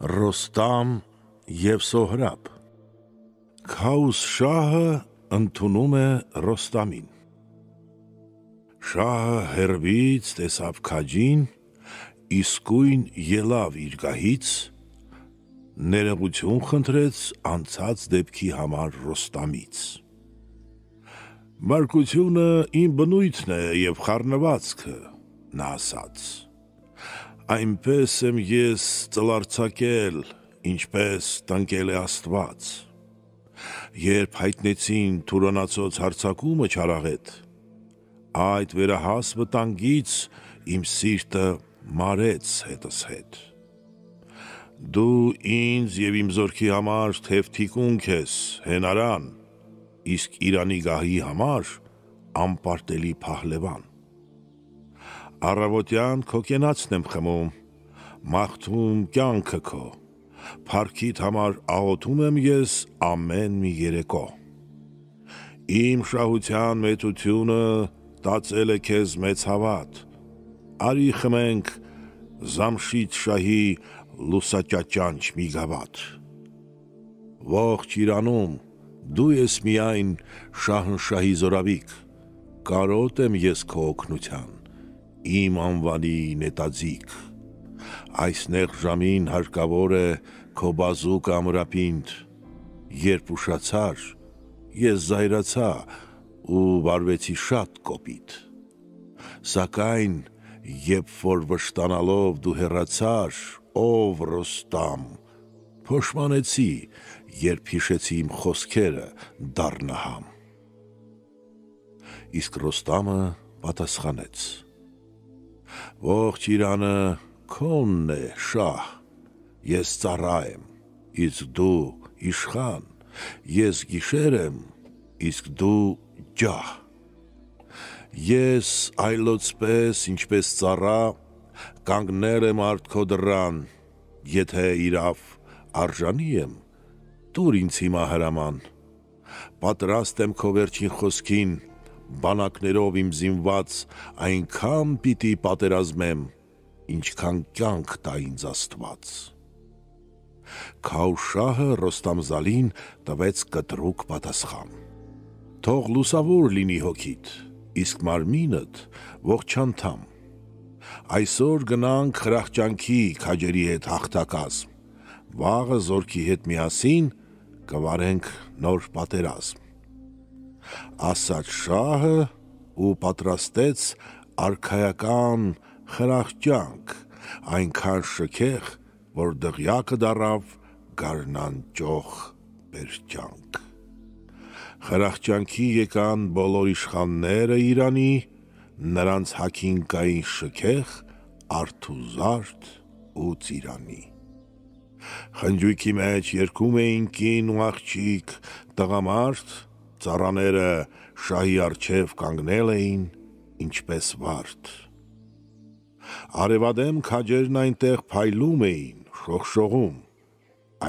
Ռոստամ և Սոհրաբ Քաուս շահը ընդունում է Ռոստամին Շահը հեռվից տեսավ քաջին, իսկույն ելավ իր գահից, ներողություն խնդրեց անցած դեպքի համար Ռոստամից Բարկությունը իմ բնույթն է և խառնվածքը, նա ասաց Այնպես եմ ես ծլարձակել, ինչպես տնկել է Աստված, երբ հայտնեցին թուրանացոց հարձակումը չարաղետ, այդ վերահաս վտանգից իմ սիրտը մարեց հետս հետ, դու ինձ և իմ զորքի համար թև թիկունք ես, հենարան, իսկ Իրանի գահի համար անպարտելի փահլևան, առավոտյան քո կենացն եմ խմում, մաղթում կյանքը քո, փառքիդ համար աղոթում եմ ես ամեն մի երեկո, իմ շահության մեծությունը տածել է քեզ մեծ հավատ, արի խմենք Զամշիդ շահի լուսաճաճանչ մի գավաթ, ողջ Իրանում դու ես միայն շահնշահի զորավիք, կարոտ եմ ես քո օգնության, իմ անվանի նետաձիգ, այս նեղ ժամին հարկավոր է քո բազուկը ամրապինդ, երբ ուշացար, ես զայրացա ու վարվեցի շատ կոպիտ, սակայն երբ որ վշտանալով դու հեռացար, ով Ռոստամ, փոշմանեցի, երբ հիշեցի իմ խոսքերը դառնահամ, իսկ Ռոստամը պատասխանեց. Ողջ Իրանը քոնն է շահ, ես ծառա եմ, իսկ դու իշխան, ես գիշեր եմ, իսկ դու ջահ, ես այլոց պես ինչպես ծառա, կանգնել եմ արդ քո դռան, եթե իրավ արժանի եմ, տուր ինձ հիմա հրաման, պատրաստ եմ քո վերջին խոսքին, բանակներով իմ զինված այնքան պիտի պատերազմեմ, ինչքան կյանք տա ինձ Աստված, Քաուշահը Ռոստամզալին տվեց կտրուկ պատասխան, թող լուսավոր լինի հոգիդ, իսկ մարմինդ ողջանդամ, այսօր գնանք խրախճանքի քաջերի հետ հաղթակազմ, վաղը զորքի հետ միասին կվարենք նոր պատերազմ, ասաց շահը ու պատրաստեց արքայական խրախճանք, այնքան շքեղ, որ դղյակը դառավ գարնան ճոխ պերճանք, խրախճանքի եկան բոլոր իշխանները Իրանի, նրանց հագին կային շքեղ, արթուզարդ ու ծիրանի, խնջույքի մեջ երգում էին կին ու աղջիկ, տղամարդ, ծառաները շահի առջև կանգնել էին, ինչպես վարդ, արևադեմ քաջերն այնտեղ փայլում էին, շողշողում,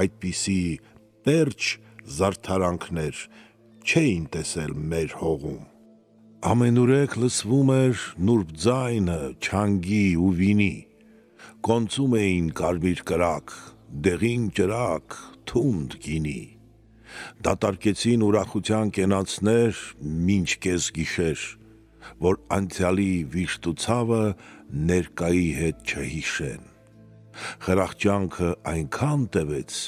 այդպիսի պերճ զարդարանքներ չէին տեսել մեր հողում, ամենուրեք լսվում էր նուրբ ձայնը չանգի ու վինի, կոնծում էին կարմիր կրակ, դեղին ճրակ, թունդ գինի, դատարկեցին ուրախության կենացներ մինչ կես գիշեր, որ անցյալի վիշտ ու ցավը ներկայի հետ չհիշեն, խրախճանքը այնքան տևեց,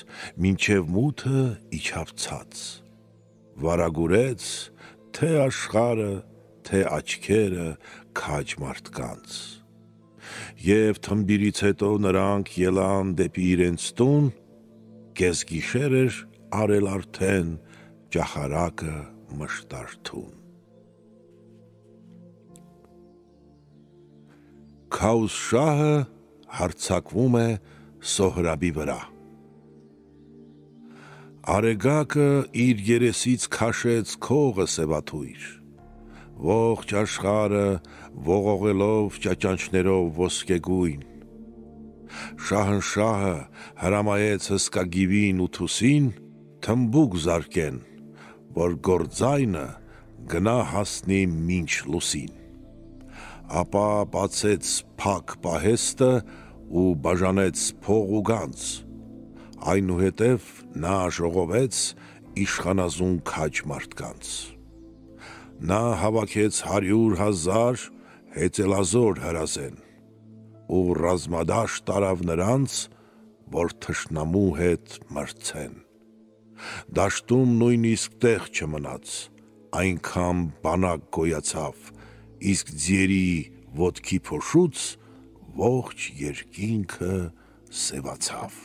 մինչև մութը իջավ ցած, վարագուրեց թե աշխարհը, թե աչքերը քաջ մարդկանց, և թմբիրից հետո նրանք ելան դեպի իրենց տուն, կեսգիշեր էր արել արդեն ճախարակը մշտարթուն, Քաուս շահը հարձակվում է Սոհրաբի վրա, Արեգակը իր երեսից քաշեց քողը սևաթույր, ողջ աշխարհը ողողելով ճաճանչներով ոսկեգույն, Շահնշահը հրամայեց հսկա գիվին ու թուսին թմբուկ զարկեն, որ գործայնը գնա հասնի մինչ լուսին, ապա բացեց փակ պահեստը ու բաժանեց փող ու գանձ, այնուհետև նա ժողովեց իշխանազուն քաջ մարդկանց։ Նա հավաքեց 100,000 հեծելազոր հրազեն ու ռազմադաշտ տարավ նրանց, որ թշնամու հետ մրցեն։ Դաշտում նույնիսկ տեղ չմնաց, այնքան բանակ գոյացավ, իսկ ձիերի ոտքի փոշուց ողջ երկինքը սևացավ։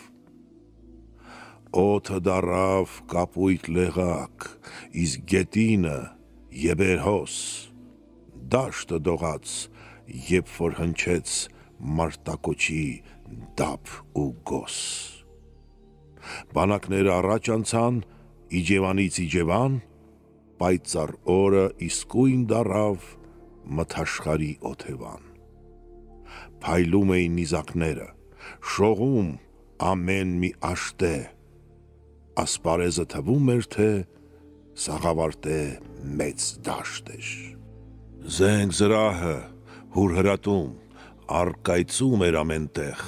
Օդը դառավ կապույտ լեղակ, իսկ գետինը ебերհոս, դաշտը դողաց, երբ որ հնչեց մարտակոչի դափ ու գոս։ Բանակները առաջ անցան, Իջևանից Իջևան, պայծառ օրը իսկույն դառավ մթաշխարի օթևան։ Փայլում էին նիզակները, շողում ամեն մի աշտե, ասպարեզը թվում էր, թե սաղավարտե մեծ դաշտ էր։ Զենք զրահը հուրհրատում, առկայծում էր ամենտեղ,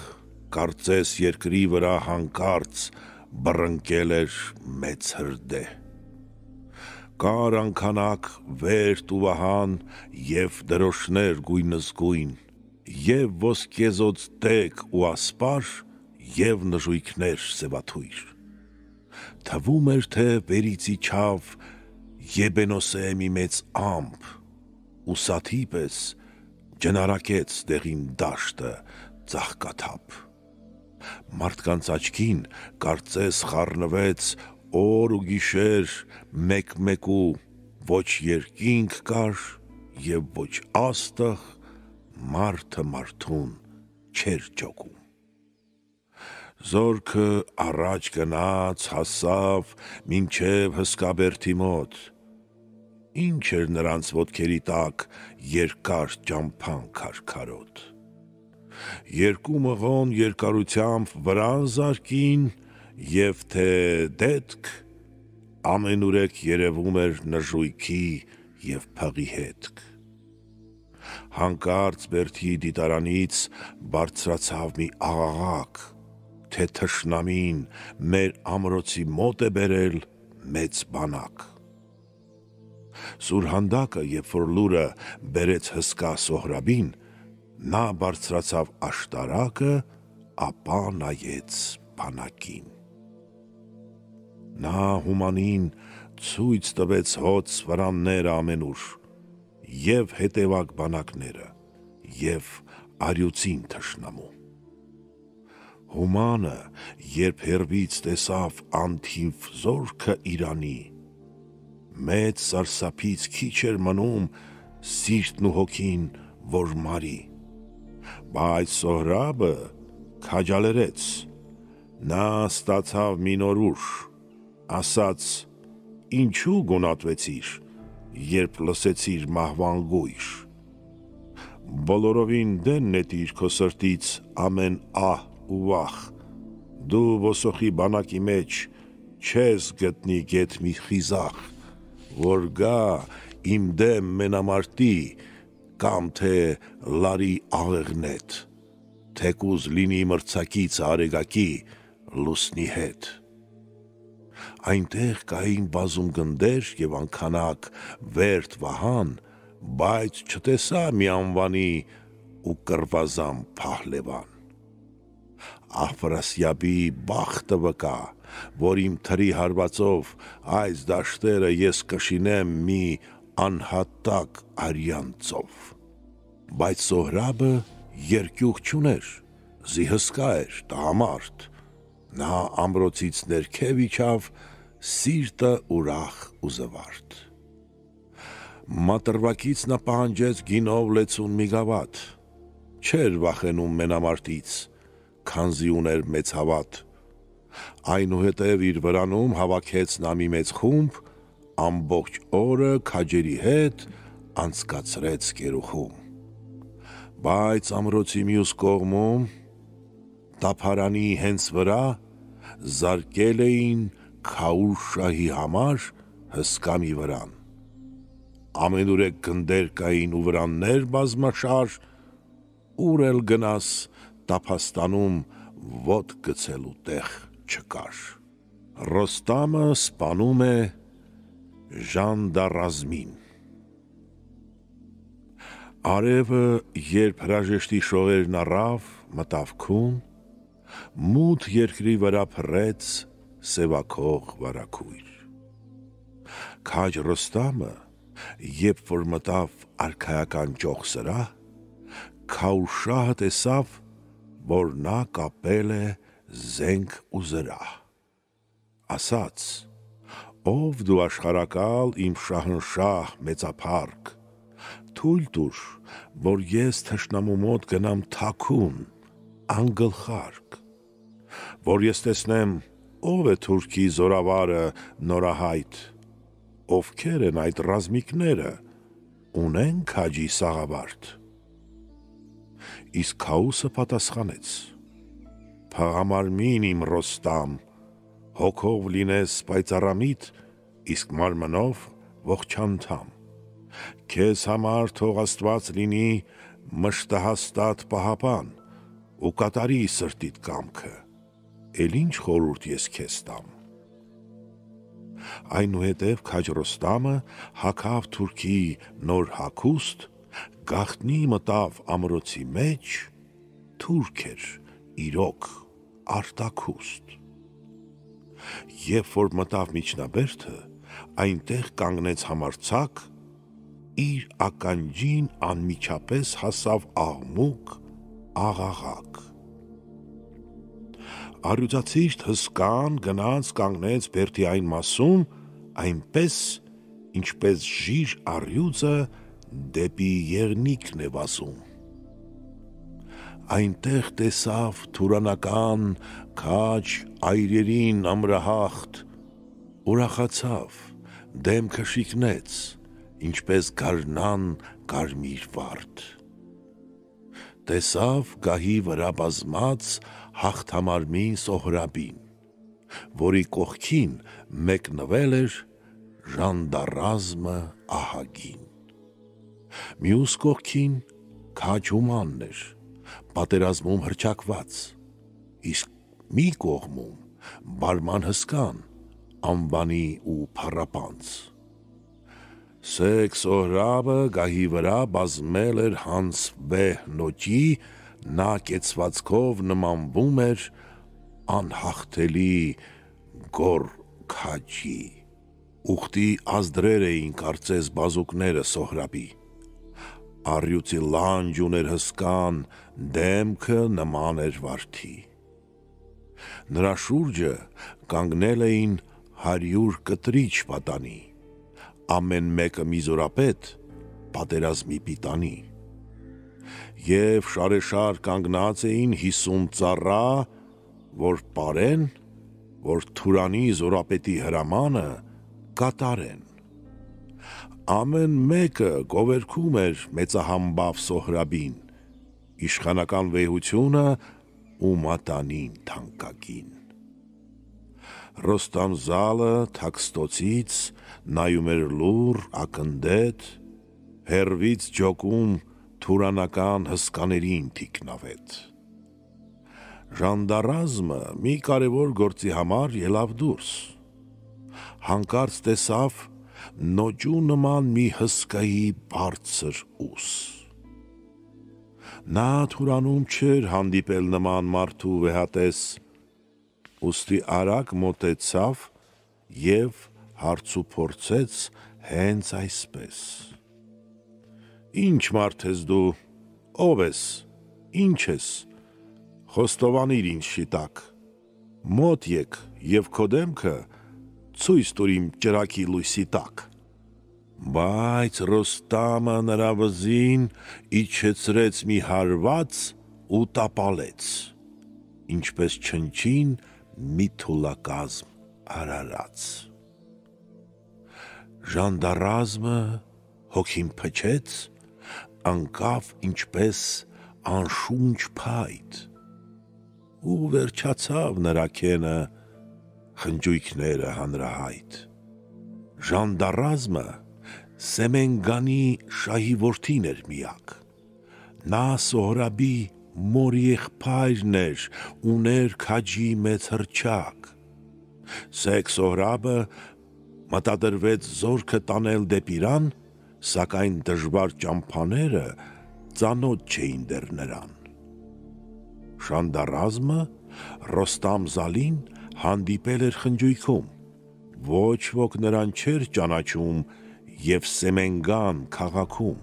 կարծես երկրի վրա հանկարծ բռնկել էր մեծ հրդեհ։ Կար անքանակ վերթ ու վահան և դրոշներ գույնզգույն, և ոսկեզօծ տեկ ու ասպար, և նժույգներ սևաթույր։ Թվում էր, թե վերից իջավ Եբենոսե մի մեծ ամպ, ու սաթի պես ջնարակեց դեղին դաշտը ծաղկաթափ։ Մարդկանց աչքին կարծես խառնվեց օր ու գիշեր մեկ-մեկու, ոչ երկինք կար և ոչ աստղ, մարդը մարդուն չէր ջոկում։ Զորքը առաջ գնաց, հասավ մինչև Հսկաբերդի մոտ, ինչ էր նրանց ոտքերի տակ երկար ճամփան քարքարոտ։ Երկու մղոն երկարությամբ վրան զարկին, և թե դետք, ամենուրեք երևում էր նժույգի և փղի հետք։ Հանկարծ բերդի դիտարանից բարձրացավ մի աղաղակ, թե թշնամին մեր ամրոցի մոտ է բերել մեծ բանակ։ Սուրհանդակը, երբ որ լուրը բերեց հսկա Սոհրաբին, նա բարձրացավ աշտարակը, ապա նայեց բանակին։ Նա հումանին ցույց տվեց հոծ վրանները ամենուր, և հետևակ բանակները, և արյուծին թշնամու։ Հումանը, երբ հեռվից տեսավ անթիվ զորքը Իրանի, մեծ սարսափից քիչ էր մնում սիրտն ու հոգին, որ մարի, բայց Սոհրաբը քաջալերեց, նա ստացավ մի նոր ուժ, ասաց. «Ինչու գունատվեցիր, երբ լսեցիր մահվան գույր։ Բոլորովին դեն նետիր քո սրտից ամեն ահ ու վախ, դու ոսոխի բանակի մեջ չես գտնի գեթ մի խիզախ, որ գա իմ դեմ մենամարտի, կամ թե լարի աղեղնետ, թեկուզ լինի մրցակից արեգակի լուսնի հետ»։ Այնտեղ կային բազում գնդեր և անքանակ վերթ վահան, բայց չտեսա մի անվանի ու կռվազան փահլևան։ Աֆրասիաբի բախտը վկա, որ իմ թրի հարվածով այս դաշտերը ես կշինեմ մի անհատակ արյան ծով։ Բայց Սոհրաբը երկյուղ չուներ, զիհսկա էր, տղամարդ, նա ամրոցից ներքև իջավ, սիրտը ուրախ ու զվարթ։ Մատրվակից նա պահանջեց գինով լեցուն մի գավաթ, չէր վախենում մենամարտից, քանզի ուներ մեծ հավատ։ Այնուհետև իր վրանում հավաքեց նա մի մեծ խումբ, ամբողջ օրը քաջերի հետ անցկացրեց կերուխում։ Բայց ամրոցի մյուս կողմում, տափարանի հենց վրա, զարկել էին Քաուր շահի համար հսկա մի վրան։ Ամենուրեք գնդեր կային ու վրաններ բազմաշար, ուր էլ գնաս տափաստանում ոտք գցելու տեղ չկար։ Ռոստամը սպանում է ժանդարազմին։ Արևը, երբ հրաժեշտի շողերն առավ, մտավ քուն, մութ երկրի վրա փռեց սևաքող վարագույր։ Քաջ Ռոստամը, երբ որ մտավ արքայական ճոխ սրահ, Քաուշահը տեսավ, որ նա կապել է զենք ու զրահ։ Ասաց. «Ով դու աշխարհակալ իմ շահնշահ մեծափառք, թույլ տուր, որ ես թշնամու մոտ գնամ թաքուն, անգլխարկ, որ ես տեսնեմ ով է թուրքի զորավարը նորահայտ, ովքեր են այդ ռազմիկները, ունեն քաջի սաղավարտ»։ Իսկ Քաուսը պատասխանեց. «Փաղամարմին իմ Ռոստամ, հոգով լինես պայծառամիտ, իսկ մարմնով ողջանդամ, քեզ համար թող Աստված լինի մշտահաստատ պահապան ու կատարի սրտիդ կամքը, էլ ինչ խորհուրդ ես քեզ տամ»։ Այնուհետև քաջ Ռոստամը հագավ թուրքի նոր հագուստ, գաղտնի մտավ ամրոցի մեջ, թուրք էր իրոք արտաքուստ։ Երբ որ մտավ միջնաբերդը, այնտեղ կանգնեց համարձակ, իր ականջին անմիջապես հասավ աղմուկ, աղաղակ։ Առյուծացիչտ հսկան գնաց կանգնեց բերդի այն մասում, այնպես, ինչպես ժիր առյուծը դեպի եղնիկն է վազում։ Այնտեղ տեսավ թուրանական քաջ այրերին ամրահախտ, ուրախացավ, դեմքը շիկնեց, ինչպես գարնան կարմիր վարդ։ Տեսավ գահի վրա բազմած հաղթամարմին Սոհրաբին, որի կողքին մեկնվել էր ժանդարազմը ահագին։ Մյուս կողքին քաջ Հումանն էր, պատերազմում հռչակված, իսկ մի կողմում բարման հսկան, անվանի ու փառապանծ։ Սեկ Սոհրաբը գահի վրա բազմել էր հանց վեհ նոճի, նա կեցվածքով նմանվում էր անհաղթելի գոռ քաջի։ Ուխտի ազդրեր էին կարծես բազուկները Սոհրաբի, առյուծի լանջ ուներ հսկան, դեմքը նման էր վարդի։ Նրա շուրջը կանգնել էին 100 կտրիչ պատանի, ամեն մեկը մի զորապետ, պատերազմի պիտանի։ Եվ շարեշար կանգնած էին 50 ծառա, որ պարեն, որ Թուրանի զորապետի հրամանը կատարեն։ Ամեն մեկը գովերգում էր մեծահամբավ Սոհրաբին, իշխանական վեհությունը ու մատանին թանկագին։ Ռոստամ զալը թաքստոցից նայում էր լուռ, ակնդետ, հեռվից ջոկում թուրանական հսկաներին թիկնավետ։ Ժանդարազմը մի կարևոր գործի համար ելավ դուրս։ Հանկարծ տեսավ նոճու նման մի հսկայի բարձր ուս։ Նա Թուրանում չէր հանդիպել նման մարդու վեհատես, ուստի արագ մոտեցավ և հարցուփորձեց հենց այսպես. «Ինչ մարդ ես դու, ով ես, ինչ ես, խոստովանիր ինձ շիտակ, մոտ եկ և քո դեմքը ցույց տուր իմ ճրագի լույսի տակ»։ Բայց Ռոստամը նրա վզին իջեցրեց մի հարված ու տապալեց, ինչպես չնչին մի թուլակազմ արարած։ Ժանդարազմը հոգին փչեց, ընկավ ինչպես անշունչ փայտ, ու վերջացավ նրա քենը, խնջույքները հանրահայտ։ Ժանդարազմը Սեմենգանի շահի որդին էր միակ, նա Սոհրաբի մոր եղբայրն էր, ուներ քաջի մեծ հռչակ։ Սեկ Սոհրաբը մտադրվեց զորքը տանել դեպի Իրան, սակայն դժվար ճամփաները ծանոթ չէին դեռ նրան։ Շանդարազմը Ռոստամ Զալին հանդիպել էր խնջույքում, ոչ ոք նրան չէր ճանաչում և Սեմենգան քաղաքում։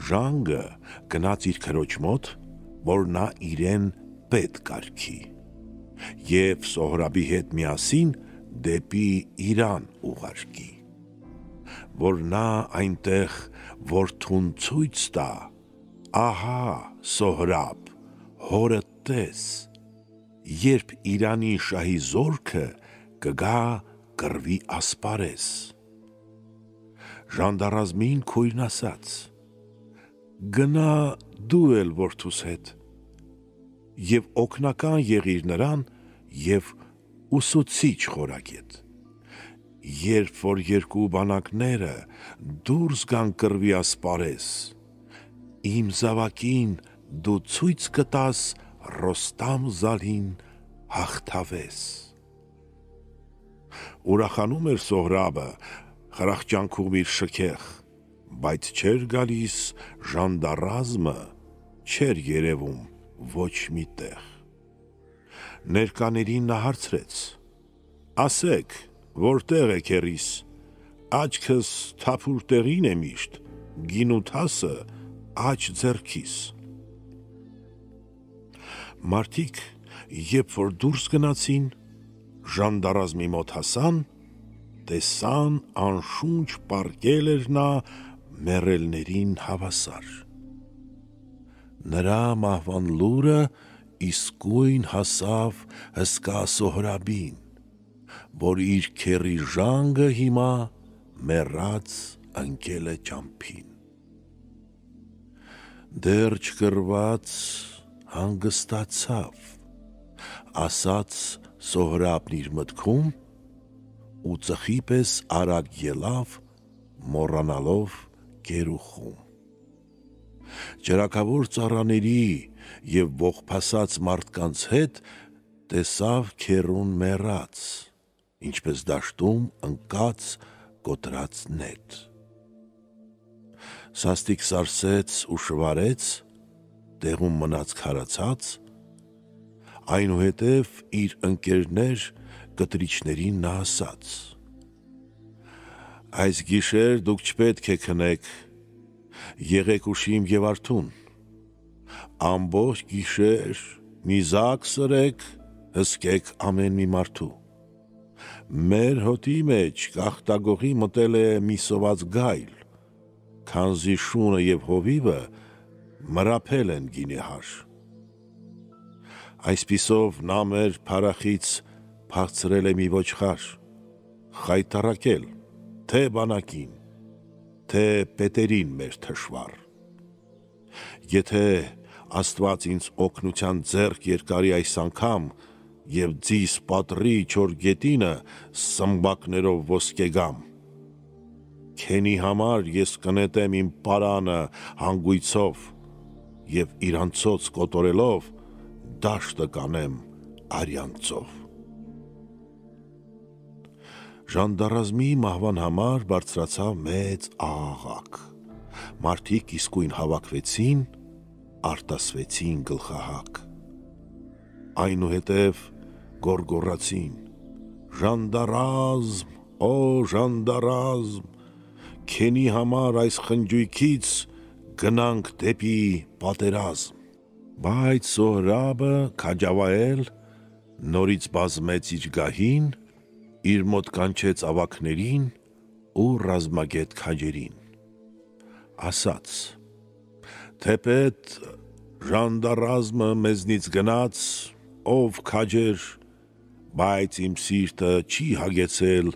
Ժանգը գնաց իր քրոջ մոտ, որ նա իրեն պետ կարգի, և Սոհրաբի հետ միասին դեպի Իրան ուղարկի, որ նա այնտեղ որդուն ցույց տա. ահա Սոհրաբ, հորդ տես, երբ Իրանի շահի զորքը կգա կռվի ասպարեզ։ Ժանդարազմին քույրն ասաց. գնա դու էլ որդուս հետ և օգնական եղիր նրան և ուսուցիչ խորագետ։ Երբ որ երկու բանակները դուրս գան կռվի ասպարեզ, իմ զավակին դու ցույց կտաս Ռոստամ Զալին հաղթավես։ Ուրախանում էր Սոհրաբը, խրախճանքում իր շքեղ, բայց չէր գալիս ժանդարազմը, չէր երևում ոչ մի տեղ։ Ներկաներին նա հարցրեց. ասեք, որտեղ է քերիս, աչքս թափուր տեղին է միշտ, գինութասը աջ ձեռքիս։ Մարդիկ, երբ որ դուրս գնացին, ժանդարազմի մոտ հասան, տեսան անշունչ պառկել էր նա մեռելներին հավասար։ Նրա մահվան լուրը իսկույն հասավ հսկա Սոհրաբին, որ իր քեռի Ժանգը հիմա մեռած ընկել է ճամփին։ Դեռ չկռված հանգստացավ, ասաց Սոհրաբն իր մտքում ու ծխի պես արագ ելավ, մոռանալով գերուխում։ Ճրագավոր ծառաների և ողբասած մարդկանց հետ տեսավ քեռուն մեռած, ինչպես դաշտում ընկած կոտրած նետ։ Սաստիկ սարսեց ու շվարեց, տեղում մնաց քարացած, այնուհետև իր ընկերներ կտրիչներին նա ասաց. այս գիշեր դուք չպետք է քնեք, եղեք ուշիմ և արթուն, ամբողջ գիշեր նիզակ սրեք, հսկեք ամեն մի մարդու։ Մեր հոտի մեջ գաղտագողի մտել է մի սոված գայլ, քանզի շունը և հովիվը մրափել են գինեհար։ Այսպիսով նա մեր փարախից փախցրել է մի ոչխար, խայտառակել, թե բանակին, թե պետերին մեր թշվառ։ Եթե Աստված ինձ օգնության ձեռք երկարի այս անգամ և ձիս պատռի չոր գետինը սմբակներով ոսկեգամ, քենի համար ես կնետեմ իմ պարանը հանգույցով և իրանցոց կոտորելով դաշտը կանեմ արյանցով։ Ժանդարազմի մահվան համար բարձրացավ մեծ աղաղակ, մարդիկ իսկույն հավաքվեցին, արտասվեցին գլխահակ։ Այնուհետև գոռգոռացին. ժանդարազմ, օ ժանդարազմ, քենի համար այս խնջույքից գնանք դեպի պատերազմ։ Բայց Սոհրաբը քաջավայել նորից բազմեց իր գահին, իր մոտ կանչեց ավագներին ու ռազմագետ քաջերին, ասաց. թեպետ ժանդարազմը մեզնից գնաց, ով քաջեր, բայց իմ սիրտը չի հագեցել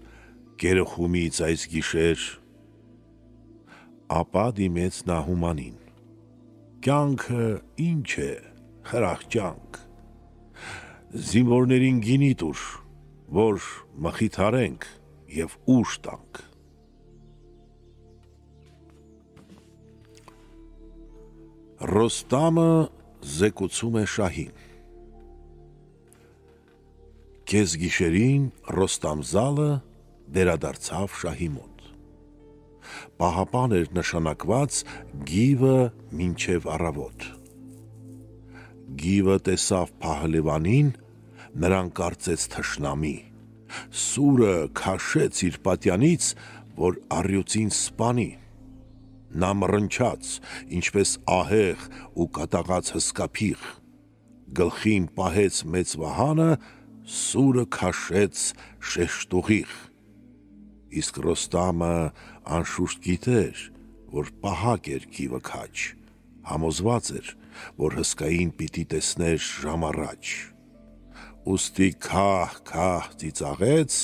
գերխումից այս գիշեր։ Ապա դիմեց նա հումանին. կյանքը ինչ է, խրախճանք, զինվորներին գինի տուր, որ մխիթարենք և ուժ տանք։ Ռոստամը զեկուցում է շահին։ Կեսգիշերին Ռոստամզալը վերադարձավ շահի մոտ։ Պահապան էր նշանակված գիվը մինչև առավոտ։ Գիվը տեսավ Փահլևանին, նրան կարծեց թշնամի, սուրը քաշեց իր պատյանից, որ առյուծին սպանի։ Նա մռնչաց, ինչպես ահեղ ու կատաղած հսկափիղ, գլխին պահեց մեծ վահանը, սուրը քաշեց շեշտուղիղ։ Իսկ Ռոստամը անշուշտ գիտեր, որ պահակ էր գիվը քաջ, համոզված էր, որ հսկային պիտի տեսներ ժամ առաջ։ Ուստի քահ-քահ ծիծաղեց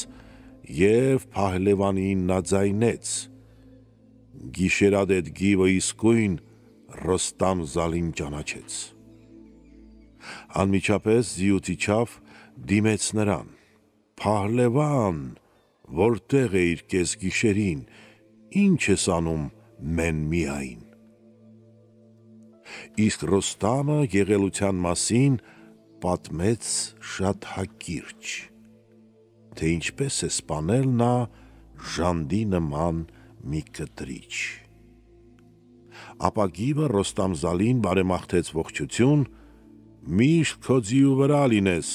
և Փահլևանին նա ձայնեց։ Գիշերադետ գիվը իսկույն Ռոստամ-Զալին ճանաչեց։ Անմիջապես ձիուց իջավ, դիմեց նրան. «Փահլևան, որտեղ էիր կեսգիշերին, ի՞նչ ես անում մեն-միայն»։ Իսկ Ռոստամը եղելության մասին պատմեց շատ հակիրճ, թե ինչպես է սպանել նա ժանդի նման մի կտրիչ։ Ապա գիվը Ռոստամ-Զալին բարեմաղթեց ողջություն, միշտ քո ձիու վրա լինես,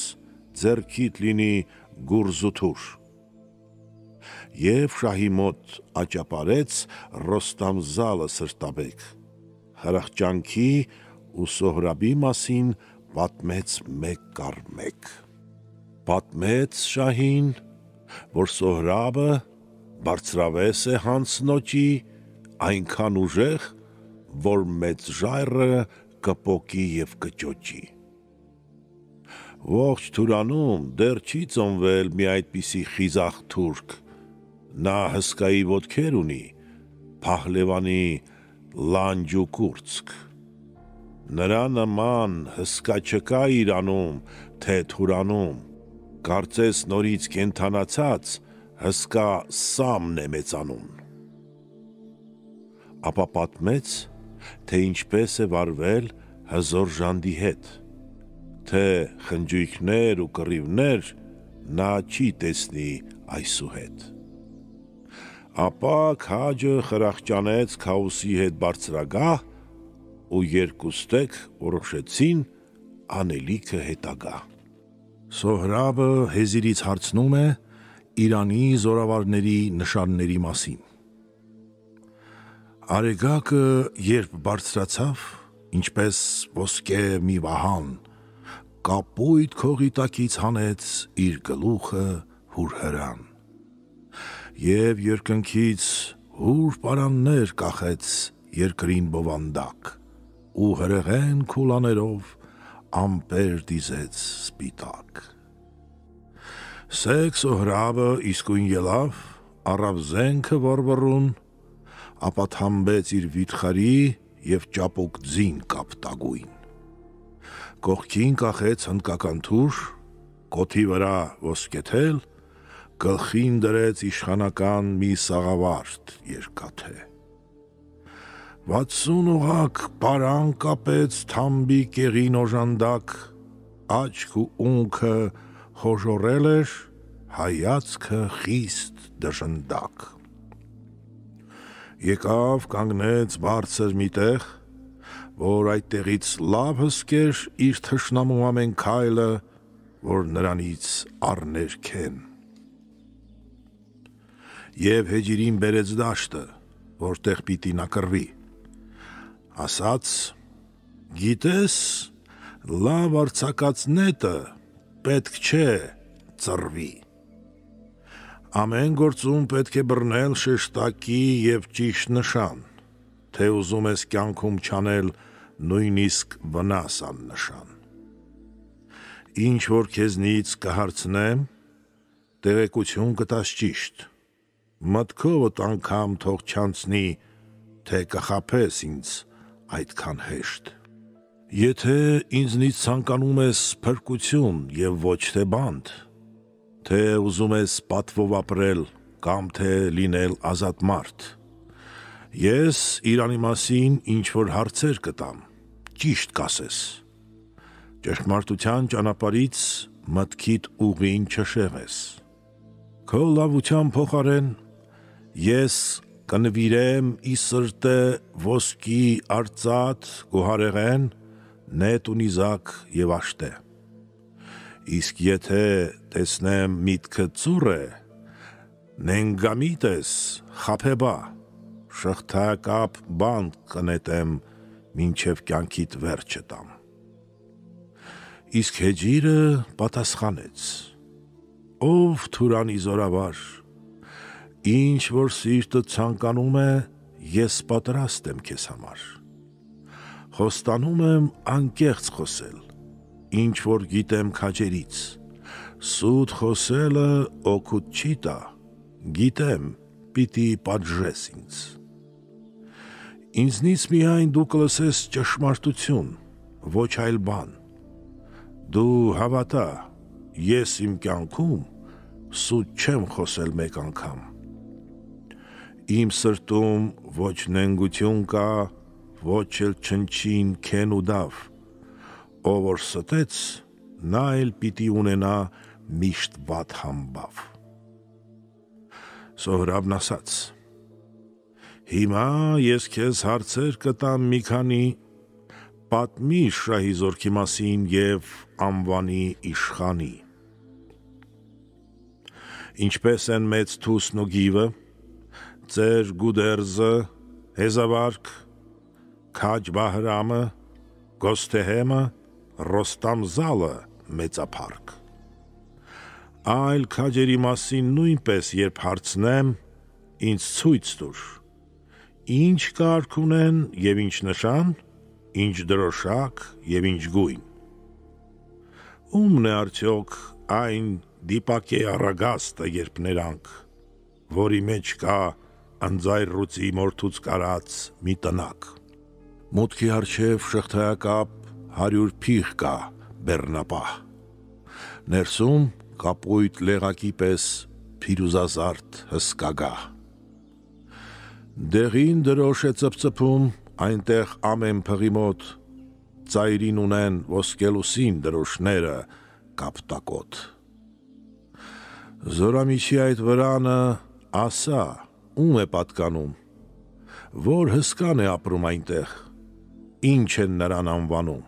ձեռքիդ լինի գուրզութուր։ Եվ շահի մոտ աճապարեց Ռոստամ-Զալը սրտաբեկ, խրախճանքի ու Սոհրաբի մասին պատմեց մեկ կառ մեկ։ Պատմեց շահին, որ Սոհրաբը բարձրավես է հանցնոճի, այնքան ուժեղ, որ մեծ ժայռը կպոկի և կճոճի։ Ողջ Թուրանում դեռ չի ծնվել մի այդպիսի խիզախ թուրք, նա հսկայի ոտքեր ունի, Փահլևանի լանջ ու կուրծք։ Նրա նման հսկա չկա Իրանում, թե Թուրանում, կարծես նորից կենդանացած հսկա Սամն է մեծանում։ Ապա պատմեց, թե ինչպես է վարվել հզոր ժանդի հետ, թե խնջույքներ ու կռիվներ նա չի տեսնի այսուհետ։ Ապա քաջը խրախճանեց Քաոսի հետ բարձրագահ ու երկուստեք որոշեցին անելիքը հետագա։ Սոհրաբը հեզիրից հարցնում է Իրանի զորավարների նշանների մասին։ Արեգակը երբ բարձրացավ, ինչպես ոսկե մի վահան, կապույտ քողի տակից հանեց իր գլուխը հուրհրան, և երկնքից հուր պարաններ կախեց երկրին բովանդակ, ու հրեղեն քուլաներով ամպեր դիզեց սպիտակ։ Սեկ Սոհրաբը իսկույն ելավ, առավ զենքը վռվռուն, ապա թամբեց իր վիթխարի և ճապուկ ձին կապտագույն։ Կողքին կախեց հնդկական թուր, կոթի վրա ոսկեթել, գլխին դրեց իշխանական մի սաղավարտ երկաթե։ 60 օղակ պարան կապեց թամբի կեղին օժանդակ, աչք ու ունքը խոժոռել էր, հայացքը խիստ դժնդակ։ Եկավ կանգնեց բարձր մի տեղ, որ այդտեղից լավ հսկեր իր թշնամու ամեն քայլը, որ նրանից առներ քեն։ Եվ հեջիրին բերեց դաշտը, որտեղ պիտի նա կռվի, ասաց. գիտես, լավ արձակած նետը պետք չէ ծռվի։ Ամեն գործում պետք է բռնել շեշտակի և ճիշտ նշան, թե ուզում ես կյանքում չանել նույնիսկ վնաս աննշան։ Ինչ որ քեզնից կհարցնեմ, տեղեկություն կտաս ճիշտ, մտքովդ անգամ թող չանցնի, թե կխաբես ինձ այդքան հեշտ։ Եթե ինձնից ցանկանում ես փրկություն և ոչ թե բանտ, թե ուզում ես պատվով ապրել կամ թե լինել ազատ մարդ, ես Իրանի մասին ինչ որ հարցեր կտամ, ճիշտ կասես։ Ճշմարտության ճանապարհից մտքիդ ուղին չշեղես։ Քո լավության փոխարեն ես կնվիրեմ ի սրտե ոսկի արծաթ գոհարեղեն, նետ ու նիզակ եւ աշտե։ Իսկ եթե տեսնեմ միտքը ծուռ է, նենգամիտես խափեբա, շղթայակապ բանտ կնետեմ, մինչև կյանքիդ վերջը տամ։ Իսկ հեջիրը պատասխանեց. ով թուրանի զորավար, ինչ որ սիրտը ցանկանում է, ես պատրաստ եմ քեզ համար։ Խոստանում եմ անկեղծ խոսել, ինչ որ գիտեմ քաջերից, սուտ խոսելը օգուտ չի տա, գիտեմ, պիտի պատժես ինձ։ Ինձնից միայն դու կլսես ճշմարտություն, ոչ այլ բան։ Դու հավատա, ես իմ կյանքում սուտ չեմ խոսել մեկ անգամ։ Իմ սրտում ոչ նենգություն կա, ոչ էլ չնչին քեն ու դավ, ով որ ստեց, նա էլ պիտի ունենա միշտ վատ համբավ։ Սոհրաբն ասաց. հիմա ես քեզ հարցեր կտամ մի քանի, պատմի շահի զորքի մասին և անվանի իշխանի։ Ինչպես են մեծ թուսն ու գիվը, ծեր գուդերզը, հեզավարք, քաջ բահրամը, գոստեհեմը, ռոստամզալը մեծափառք։ Այլ քաջերի մասին նույնպես երբ հարցնեմ, ինձ ցույց տուր, ինչ կարգ ունեն և ինչ նշան, ինչ դրոշակ և ինչ գույն։ Ումն է արդյոք այն դիպակե առագաստը, երբ neրանք, որի մեջ կա անձայր ռուծի մորթուց կարած մի տնակ։ Մուտքի առջև շղթայակապ 100 փիղ կա բեռնապահ, ներսում կապույտ լեղակի պես փիրուզազարդ հսկագահ։ Դեղին դրոշ է ծպծպում, այնտեղ ամեն փղի մոտ, ծայրին ունեն ոսկելուսին դրոշները կապտակոտ։ Զորամիջի այդ վրանը ասա, ում է պատկանում, որ հսկան է ապրում այնտեղ, ինչ են նրան անվանում։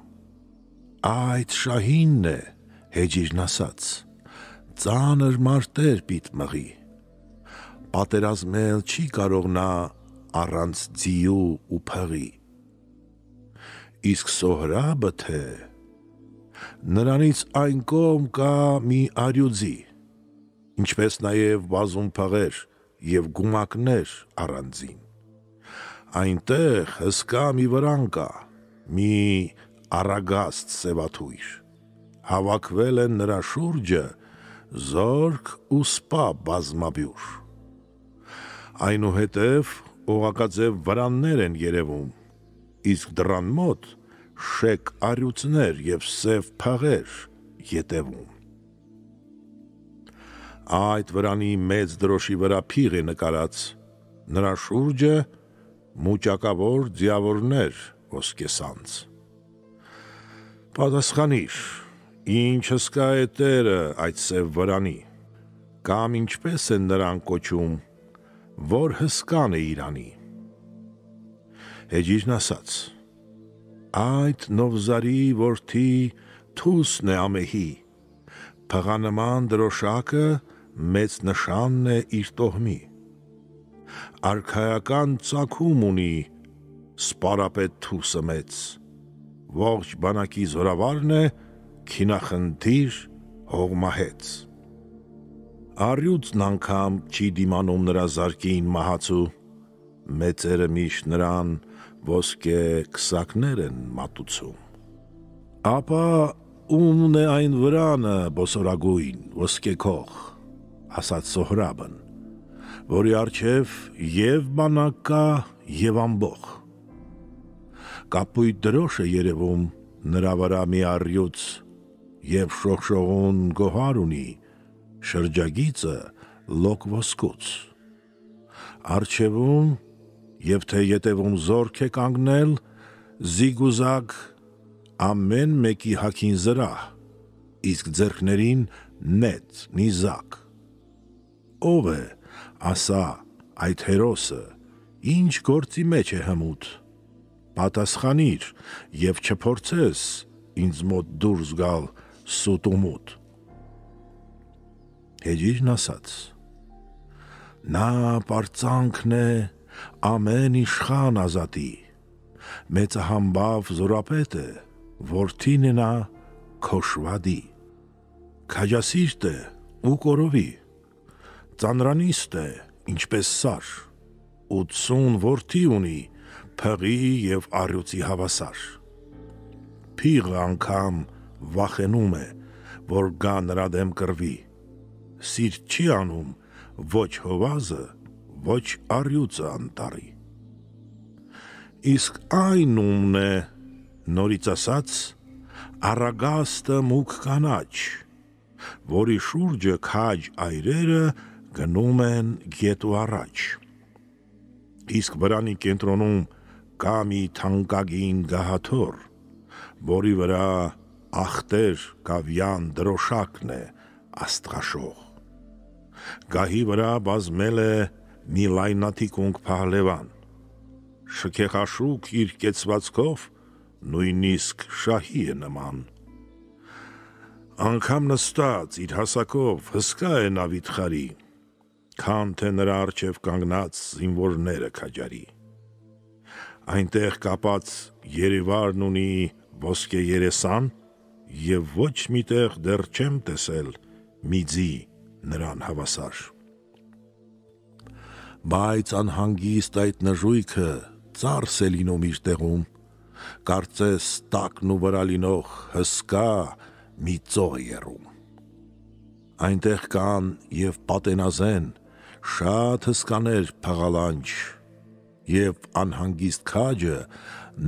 Այդ շահինն է, հեջիրն ասաց, ծանր մարտեր պիտ մղի, պատերազմել չի կարող նա առանց ձիու ու փղի։ Իսկ Սոհրաբը թե, նրանից այն կողմ կա մի արյուձի, ինչպես նաև բազում փղեր և գումակներ առանձին։ Այնտեղ հսկա մի վրան կա, մի առագաստ սևաթույր, հավաքվել են նրա շուրջը զորք ու սպա բազմաբյուր։ Այնուհետև օղակաձև վրաններ են երևում, իսկ դռան մոտ շեկ առյուծներ և սև փղեր ետևում։ Այդ վրանի մեծ դրոշի վրա փիղ է նկարած, նրա շուրջը մուճակավոր ձիավորներ ոսկեսանց։ Պատասխանիր, ինչ հսկա է տերը այդ սև վրանի, կամ ինչպես են նրան կոչում, որ հսկան է իրանի։ Հեջիրն ասաց. այդ Նովզարի որդի Թուսն է ամեհի, փղանման դրոշակը մեծ նշանն է իր տոհմի, արքայական ծագում ունի սպարապետ Թուսը մեծ, ողջ բանակի զորավարն է, քինախնդիր հողմահեց։ Առյուծն անգամ չի դիմանում նրա զարկին մահացու, մեծերը միշտ նրան ոսկե քսակներ են մատուցում։ Ապա ումն է այն վրանը բոսորագույն, ոսկեքող, ասաց Սոհրաբն, որի առջև և բանակ կա և ամբոխ։ Կապույտ դրոշ է երևում նրա վրա մի առյուծ և շողշողուն գոհար ունի, շրջագիծը լոկ ոսկուց։ Առջևում և թե ետևում զորք է կանգնել, զիգուզակ ամեն մեկի հագին զրահ, իսկ ձեռքներին նետ, նիզակ։ Ով է, ասա, այդ հերոսը, ինչ գործի մեջ է հմուտ, պատասխանիր և չփորձես ինձ մոտ դուրս գալ սուտ ու մութ։ Հեջիրն ասաց. նա պարծանքն է ամեն իշխան ազատի, մեծահամբավ զորապետ է, որդին է նա Քոշվադի, քաջասիրտ է ու կորովի, ծանրանիստ է, ինչպես սար, 80 որդի ունի, փղի և առյուծի հավասար։ Փիղը անգամ վախենում է, որ գա նրա դեմ կռվի, սիրտ չի անում ոչ հովազը, ոչ առյուծը անտառի։ Իսկ այն ումն է, նորից ասած, առագաստը մուգ կանաչ, որի շուրջը քաջ այրերը գնում են գետու առաջ։ Իսկ վրանի կենտրոնում կա մի թանկագին գահաթոռ, որի վրա ախտեր գավյան դրոշակն է աստղաշող։ Գահի վրա բազմել է մի լայնաթիկունք փահլևան, շքեղաշուք իր կեցվածքով նույնիսկ շահի է նման։ Անգամ նստած իր հասակով հսկա է նա վիթխարի, քան թե նրա առջև կանգնած զինվորները քաջարի։ Այնտեղ կապած երևարն ունի ոսկե երեսան, և ոչ միտեղ դեռ չեմ տեսել մի ձի նրան հավասար։ Բայց անհանգիստ այդ նժույգը ծարս է լինում իր տեղում, կարծես տակն ու վրա լինող հսկա մի ծով է եռում։ Այնտեղ կան և պատենազեն, շատ հսկաներ փղալանջ, և անհանգիստ քաջը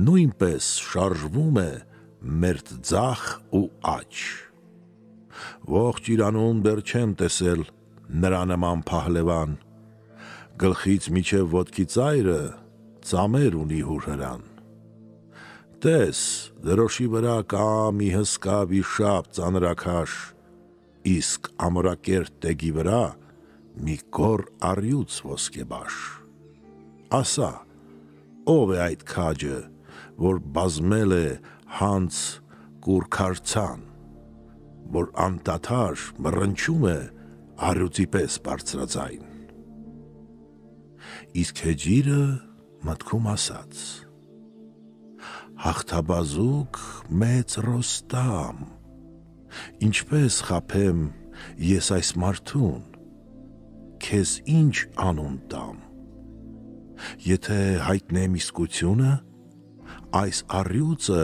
նույնպես շարժվում է մերթ ձախ ու աջ։ Ողջ Իրանում դեռ չեմ տեսել նրա նման փահլևան, գլխից մինչև ոտքի ծայրը ծամեր ունի հուրհրան։ Տես, դրոշի վրա կա մի հսկա վիշապ ծանրաքաշ, իսկ ամորակերտ տեգի վրա մի գոր առյուծ ոսկեբաշ։ Ասա, ով է այդ քաջը, որ բազմել է հանց կուրքարցան, որ անդադար մռնչում է առյուծի պես բարձրաձայն։ Իսկ հեջիրը մտքում ասաց. հաղթաբազուկ մեծ Ռոստամ, ինչպես խաբեմ ես այս մարդուն, քեզ ինչ անուն տամ, եթե հայտնեմ իսկությունը, այս առյուծը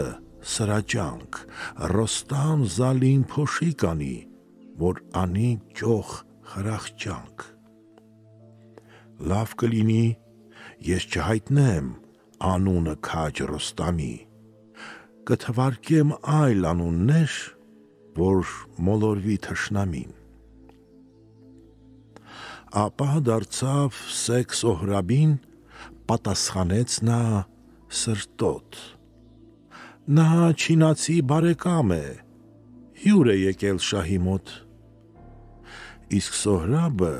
սրաճանք, Ռոստամ զալին փոշի կանի, որ անի ճոխ խրախճանք։ Լավ կլինի, ես չհայտնեմ անունը քաջ Ռոստամի, կթվարկեմ այլ անուններ, որ մոլորվի թշնամին։ Ապա դարձավ Սեկ Սոհրաբին, պատասխանեց նա սրտոտ. նա չինացի բարեկամ է, հյուր է եկել շահի մոտ։ Իսկ Սոհրաբը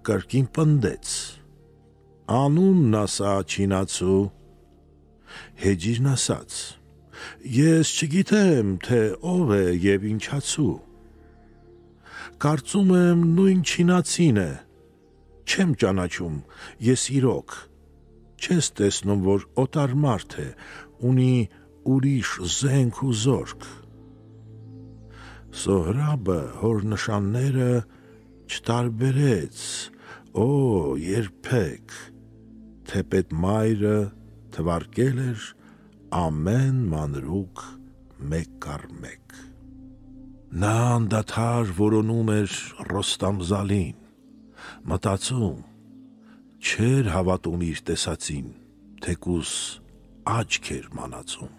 կրկին պնդեց. անունն ասա չինացու։ Հեջիրն ասաց. ես չգիտեմ, թե ով է և ինչացու։ Կարծում եմ նույն չինացին է, չեմ ճանաչում, ես իրոք, չես տեսնում, որ օտար մարդ է, ունի ուրիշ զենք ու զորք։ Սոհրաբը հոր նշանները չտարբերեց, երբեք, թեպետ մայրը թվարկել էր ամեն մանրուք մեկ առ մեկ։ Նա անդադար որոնում էր Ռոստամզալին, մտածում, չէր հավատում իր տեսածին, թեկուզ աչք էր մանածում,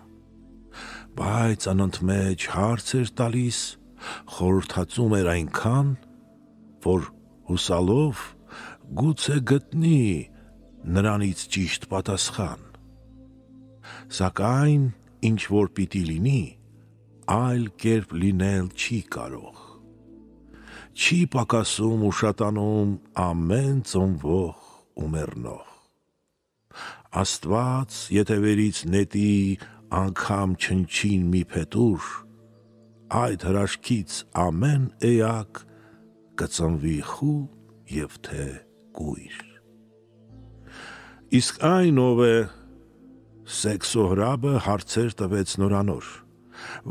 բայց անընդմեջ հարց էր տալիս, խորհրդածում էր այնքան, որ հուսալով գուցե գտնի նրանից ճիշտ պատասխան։ Սակայն ինչ որ պիտի լինի, այլ կերպ լինել չի կարող։ Չի պակասում ու շատանում ամեն ծնվող ու մեռնող։ Աստված, եթե վերից նետի անգամ չնչին մի փետուր, այդ հրաշքից ամեն էակ կծնվի խուլ և թե կույր։ Իսկ այն ով է, Սեքսոհրաբը հարցեր տվեց նորանոր,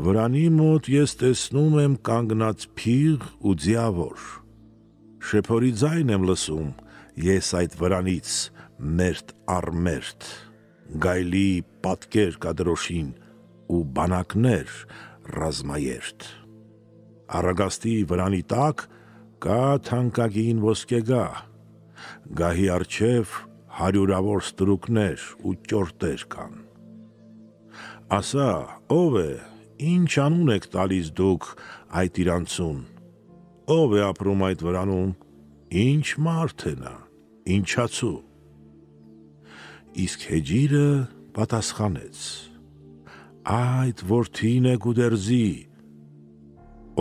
վրանի մոտ ես տեսնում եմ կանգնած փիղ ու ձիավոր, շեփորի ձայն եմ լսում ես այդ վրանից մերթ առ մերթ, գայլի պատկեր կա դրոշին ու բանակներ ռազմաերթ, առագաստի վրանի տակ կա թանկագին ոսկեգահ, գահի առջև հարյուրավոր ստրուկներ ու ճորտեր կան։ Ասա, ով է, ինչ անուն եք տալիս դուք այդ իրանցուն, ով է ապրում այդ վրանում, ինչ մարդ է նա, ինչացու։ Իսկ հեջիրը պատասխանեց. այդ որդին է գուդերձի,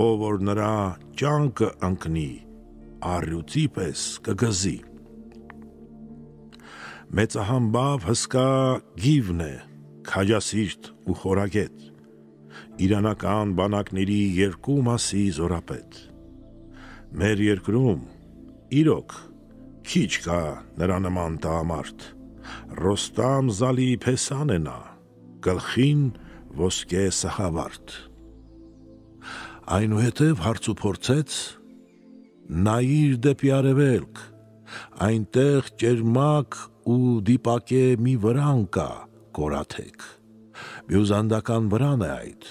ով որ նրա ճանկը ընկնի, առյուծի պես կգզի։ Մեծահամբավ հսկա գիվն է, քաջասիրտ ու խորագետ, իրանական բանակների երկու մասի զորապետ։ Մեր երկրում, իրոք, քիչ կա նրա նման տղամարդ, Ռոստամ Զալի Փեսան է նա, գլխին ոսկե սախավարտ։ Այնուհետև հարց ու փորձեց, նայիր դեպի արևելք, այնտեղ ճերմակ ու դիպակե մի վրան կա, կորաթեք, բյուզանդական վրան է այդ,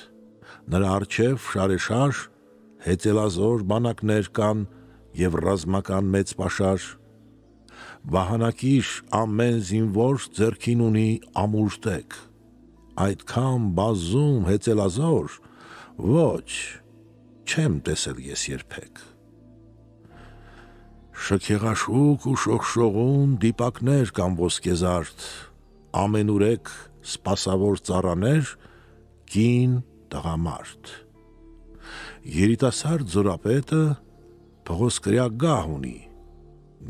նրա առջև շարեշար հեծելազոր բանակներ կան և ռազմական մեծ պաշար, վահանակիր ամեն զինվոր ձեռքին ունի ամուժտեկ, այդքան բազում հեծելազոր, ոչ, չեմ տեսել ես երբեք։ Շքեղաշուկ ու շողշողուն դիպակներ կան ոսկեզարդ, ամենուրեք սպասավոր ծառաներ, կին տղամարդ։ Երիտասարդ զորապետը փղոսկրյա գահ ունի,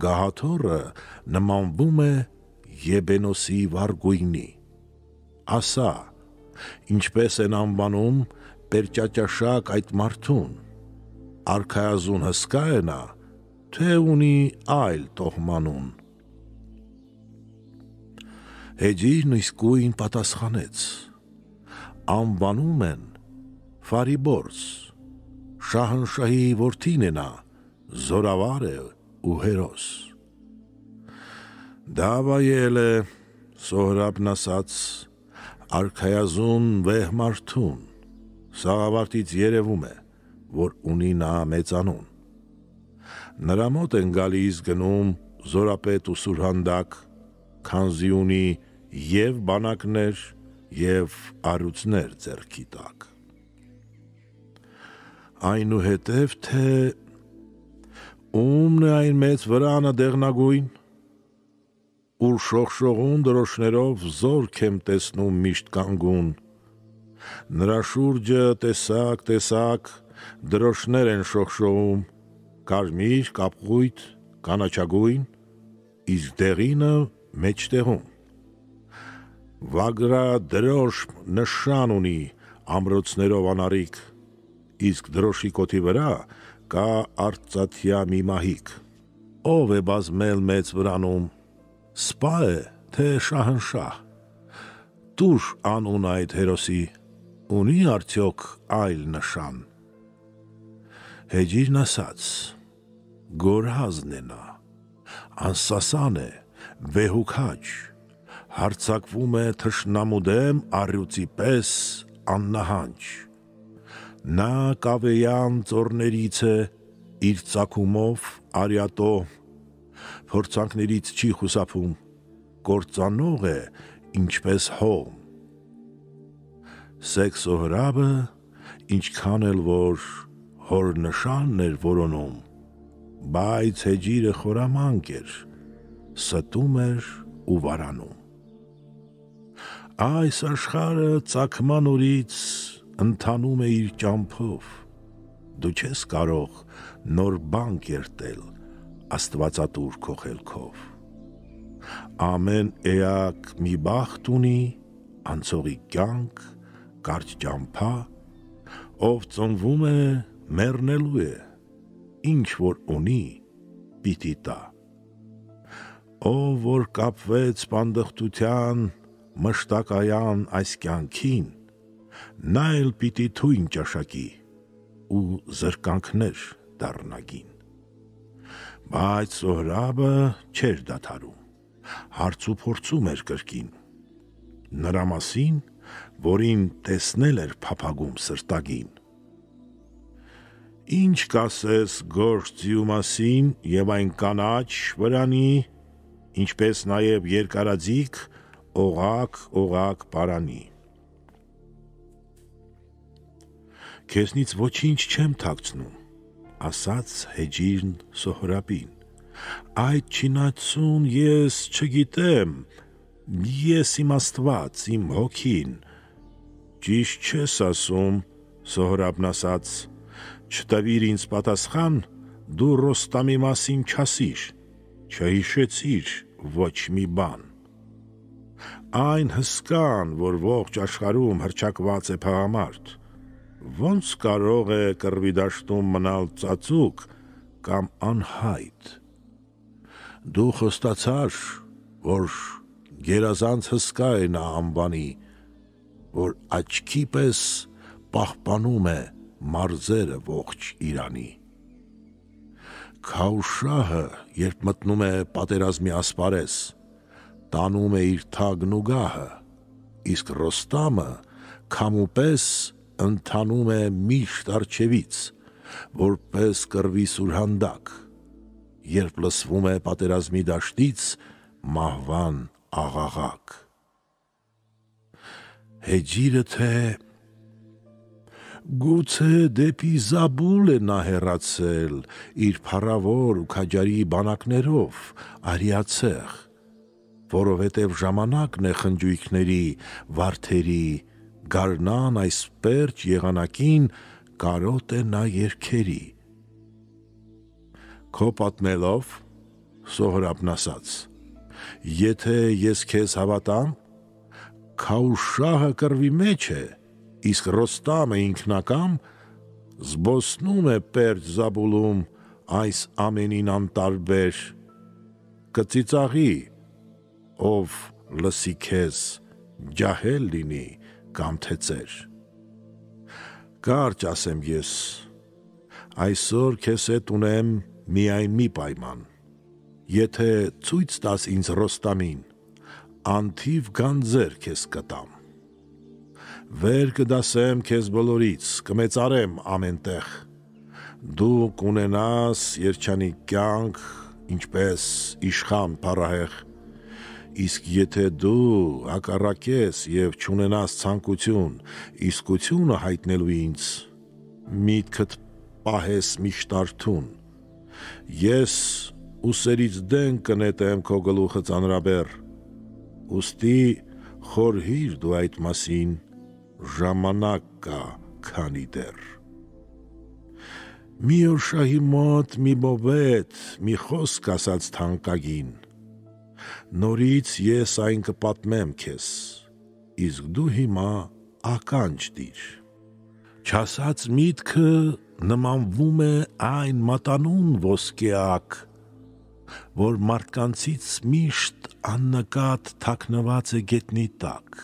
գահաթոռը նմանվում է Եբենոսի վարգույնի, ասա, ինչպես են անվանում պերճաճաշակ այդ մարդուն, արքայազուն հսկա է նա, թե ունի այլ տոհմանուն։ Հեջիրն իսկույն պատասխանեց, անվանում են Ֆարիբորձ, շահնշահի որդին է նա, զորավար է ու հերոս։ Դավայել է, Սոհրաբն ասաց, արքայազուն վեհ մարդուն, սաղավարտից երևում է, որ ունի նա մեծանուն։ Նրա մոտ են գալիս գնում զորապետ ու սուրհանդակ, քանզի ունի և բանակներ և առյուծներ ձեռքի տակ։ Այնուհետև թե ումն է այն մեծ վրանը դեղնագույն, ուր շողշողուն դրոշներով զորք եմ տեսնում միշտ կանգուն, նրա շուրջը տեսակ դրոշներ են շողշողում, կարմիր, կապղույտ, կանաչագույն, իսկ դեղինը մեջտեղում։ Վագրա դրոշ նշան ունի ամրոցներով անարիք, իսկ դրոշի կոթի վրա կա արծաթյա մի մահիկ։ Ով է բազմել մեծ վրանում, սպա է, թե շահնշահ։ Տուր անուն այդ հերոսի, ունի արդյոք այլ նշան։ Հեջիրն ասաց, գորհազն է նա, անսասան է, վեհուքաջ, հարձակվում է թշնամու դեմ առյուծի պես աննահանջ։ Նա կավեյան ծոռներից է, իր ծագումով արյատո, փորձանքներից չի խուսափում, կործանող է, ինչպես հոմ։ Սեքսոհրաբը, ինչքան էլ որ հոր նշանն էր որոնում, բայց հեջիրը խորամանկ էր, ստում էր ու վարանում։ Այս աշխարհը ծագման օրից ընթանում է իր ճամփով, դու չես կարող նոր բան կերտել աստվածատուր քո խելքով։ Ամեն էակ մի բախտ ունի, անցողի կյանք, կարճ ճամփա, ով ծնվում է, մեռնելու է, ինչ որ ունի, պիտի տա։ Ով որ կապվեց պանդխտության մշտակայան այս կյանքին, նա էլ պիտի թույն ճաշակի ու զրկանքներ դառնագին։ Բայց Սոհրաբը չէր դադարում, հարց ու փորձում էր կրկին, նրա մասին, որին տեսնել էր փափագում սրտագին։ Ինչ կասես գորշ ձիու մասին և այն կանաչ վրանի, ինչպես նաև երկարաձիգ, օղակ պարանի։ Քեզնից ոչինչ չեմ թաքցնում, ասաց Հեջիրն Սոհրաբին, այդ չինացուն ես չգիտեմ, ես իմ Աստված, իմ հոգին։ Ճիշտ չես ասում, Սոհրաբն ասաց, չտվիր ինձ պատասխան, դու Ռոստամի մասին չասիր, չհիշեցիր ոչ մի բան։ Այն հսկան, որ ողջ աշխարհում հռչակված է փղամարդ, ոնց կարող է կռվի դաշտում մնալ ծածուկ կամ անհայտ։ Դու խոստացար, որ գերազանց հսկա է նա անվանի, որ աչքի պես պահպանում է մարզերը ողջ Իրանի։ Քաուշահը, երբ մտնում է պատերազմի ասպարեզ, տանում է իր թագն ու գահը, իսկ Ռոստամը քամուպես ընթանում է միշտ առջևից, որպես կռվի սուրհանդակ, երբ լսվում է պատերազմի դաշտից մահվան աղաղակ։ Հեջիրը թե գուցե դեպի Զաբուլ է նա հեռացել իր փառավոր ու քաջարի բանակներով արիացեղ, որովհետև ժամանակն է խնջույքների, վարդերի, գարնան այս պերճ եղանակին կարոտ է նա երգերի։ Քո պատմելով, Սոհրաբն ասաց, եթե ես քեզ հավատամ, Քաուշահը կռվի մեջ է, իսկ Ռոստամը ինքնակամ զբոսնում է պերճ Զաբուլում այս ամենին անտարբեր, կծիծաղի, ով լսի քեզ ջահել լինի կամ թե ծեր։ Կարճ ասեմ ես, այսօր քեզ հետ ունեմ միայն մի պայման, եթե ցույց տաս ինձ Ռոստամին, անթիվ գանձեր քեզ կտամ։ Վեր կդասեմ քեզ բոլորից, կմեծարեմ ամենտեղ, դու կունենաս երջանիկ կյանք, ինչպես իշխան փառահեղ, իսկ եթե դու հակառակես և չունենաս ցանկություն, իսկությունը հայտնելու ինձ, միտքդ պահես միշտ արթուն, ես ուսերից դեն կնետեմ քո գլուխը ծանրաբեռ, ուստի խորհիր դու այդ մասին, ժամանակ կա քանի դեռ։ Մի օր շահի մոտ մի բովետ, մի խոսք ասաց թանկագին, նորից ես այն կպատմեմ քեզ, իսկ դու հիմա ականջ դիր։ Չասած միտքը նմանվում է այն մատանուն ոսկեակ, որ մարդկանցից միշտ աննկատ թաքնված է գետնի տակ,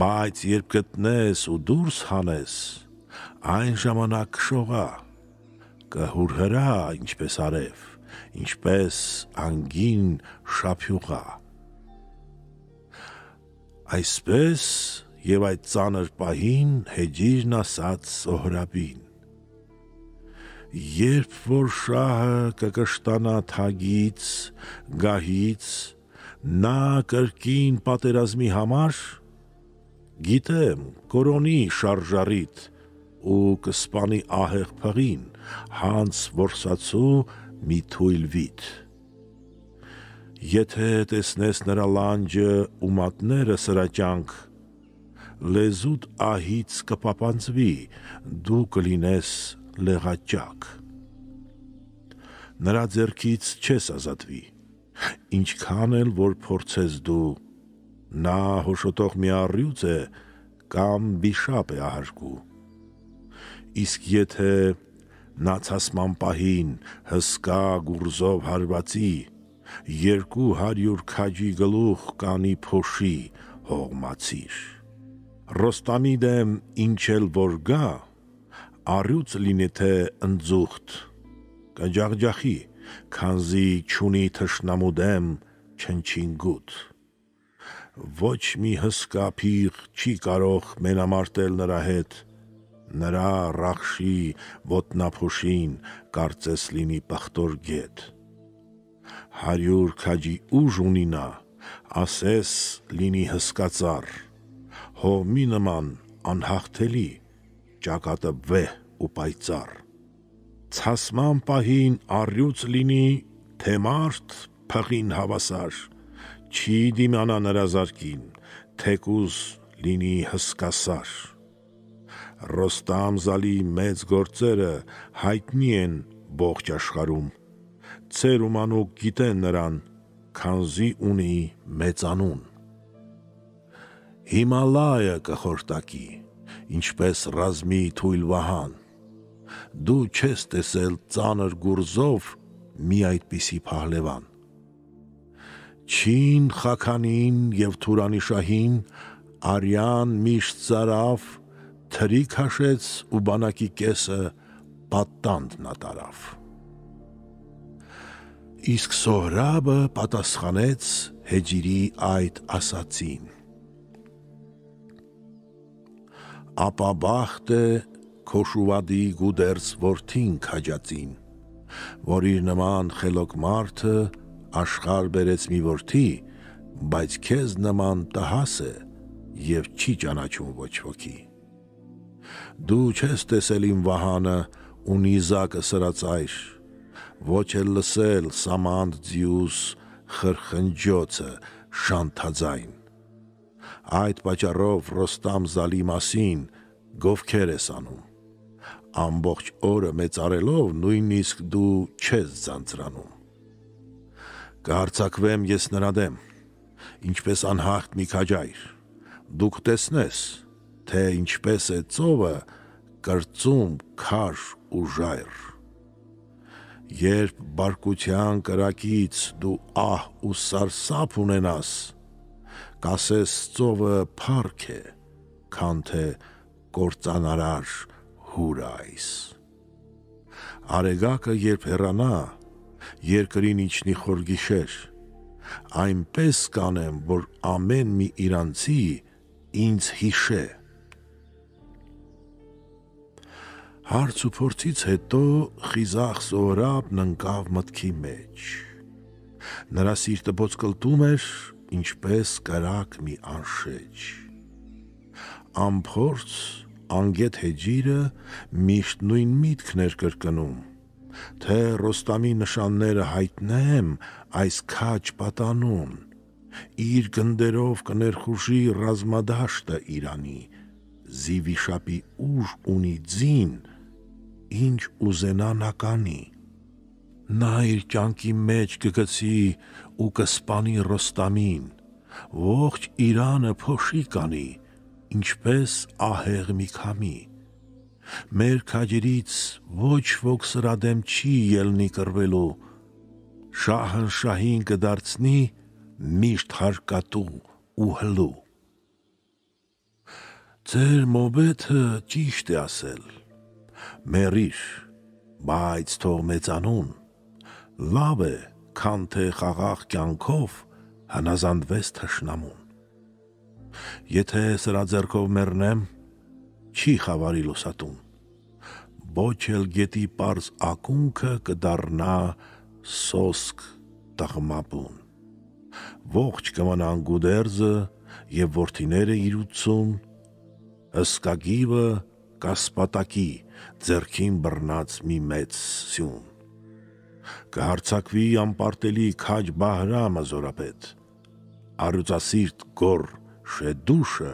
բայց երբ գտնես ու դուրս հանես, այն ժամանակ կշողա, կհուրհրա ինչպես արև, ինչպես անգին շափյուղա։ Այսպես և այդ ծանր պահին Հեջիրն ասաց Սոհրաբին. Երբ որ շահը կկշտանա թագից, գահից, նա կրկին պատերազմի համար, գիտեմ կորոնի շարժառիթ ու կսպանի ահեղ փղին, հանց որսացու մի թույլ վիթ։ Եթե տեսնես նրա լանջը ու մատները սրաճանք, լեզուդ ահից կպապանձվի, դու կլինես լեղաճակ։ Նրա ձեռքից չես ազատվի, ինչքան էլ որ փորձես դու, նա հոշոտող մի առյուծ է կամ վիշապ է ահարկու։ Իսկ եթե նա ցասման պահին հսկա գուրզով հարվածի, 200 քաջի գլուխ կանի փոշի հողմացիր։ Ռոստամի դեմ ինչ էլ որ գա, առյուծ լինի թե ընձուղտ, կջախջախի, քանզի չունի թշնամու դեմ չնչինգութ։ Ոչ մի հսկա փիղ չի կարող մենամարտել նրա հետ, նրա ռախշի ոտնափոշին կարծես լինի պղտոր գետ։ 100 քաջի ուժ ունի նա, ասես լինի հսկածառ, հողմի նման անհաղթելի, ճակատը վեհ ու պայծառ։ Ցասման պահին առյուծ լինի, թե մարդ փղին հավասար, չի դիմանա նրա զարկին, թեկուզ լինի հսկասար։ Ռոստամ Զալի մեծ գործերը հայտնի են ողջ աշխարհում, ծեր ու մանուկ գիտեն նրան, քանզի ունի մեծանուն։ Հիմալայը կխորտակի, ինչպես ռազմի թույլ վահան, դու չես տեսել ծանր գուրզով մի այդպիսի փահլևան։ Չին Խաքանին և Թուրանի շահին արյան միշտ ծարավ, թրի քաշեց ու բանակի կեսը պատանդ նատարավ։ Իսկ Սոհրաբը պատասխանեց Հեջիրի այդ ասացին. ապա բախտ է Քոշուվադի գուդերձ որդին քաջածին, որ իր նման խելոք մարդը աշխարհ բերեց մի որդի, բայց քեզ նման տհաս է և չի ճանաչում ոչ ոքի։ Դու չես տեսել իմ վահանը ու նիզակը սրածայր, ոչ էլ լսել սամանդ ձիուս խրխնջոցը շանթաձայն։ Այդ պատճառով Ռոստամ Զալի մասին գովքեր ես անում, ամբողջ օրը մեծարելով նույնիսկ դու չես ձանձրանում։ Կհարձակվեմ ես նրա դեմ, ինչպես անհաղթ մի քաջայր, դուք տեսնես, թե ինչպես է ծովը կրծում քար ու ժայռ։ Երբ բարկության կրակից դու ահ ու սարսափ ունենաս, կասես ծովը փառք է, քան թե կործանարար հուր այս։ Արեգակը երբ հեռանա, երկրին իջնի խոր գիշեր, այնպես կանեմ, որ ամեն մի իրանցի ինձ հիշե։ Հարց ու փորձից հետո խիզախ Սոհրաբն ընկավ մտքի մեջ։ Նրա սիրտը ոտկլտում էր, ինչպես կրակ մի անշեջ։ Անփորձ, անգետ Հեջիրը միշտ նույն միտքն էր կրկնում, թե Ռոստամի նշանները հայտնեմ այս քաջ պատանուն, իր գնդերով կներխուժի ռազմադաշտը Իրանի, զիվիշապի ուժ ունի ձին, ինչ ուզենա նա կանի։ Նա իր կյանքի մեջ կգցի ու կսպանի Ռոստամին, ողջ Իրանը փոշի կանի, ինչպես ահեղ մի քամի։ Մեր քաջերից ոչ ոք սրա դեմ չի ելնի կռվելու, շահնշահին կդարձնի միշտ հարկատու ու հլու։ Ձեր մոբեթը ճիշտ է ասել, մեռիր, բայց թող մեծանուն, լավ է, քան թե խաղաղ կյանքով հնազանդվես թշնամուն։ Եթե սրա ձեռքով մեռնեմ, չի խավարի լուսատուն, ոչ էլ գետի պարզ ակունքը կդառնա սոսկ տղմաբուն։ Ողջ կմնան գուդերձը և որդիները իր 80, հսկագիվը կասպատակի ձեռքին բռնած մի մեծ սյուն։ Կհարձակվի անպարտելի քաջ Բահրամը զորապետ, առյուծասիրտ գոր Շեդուշը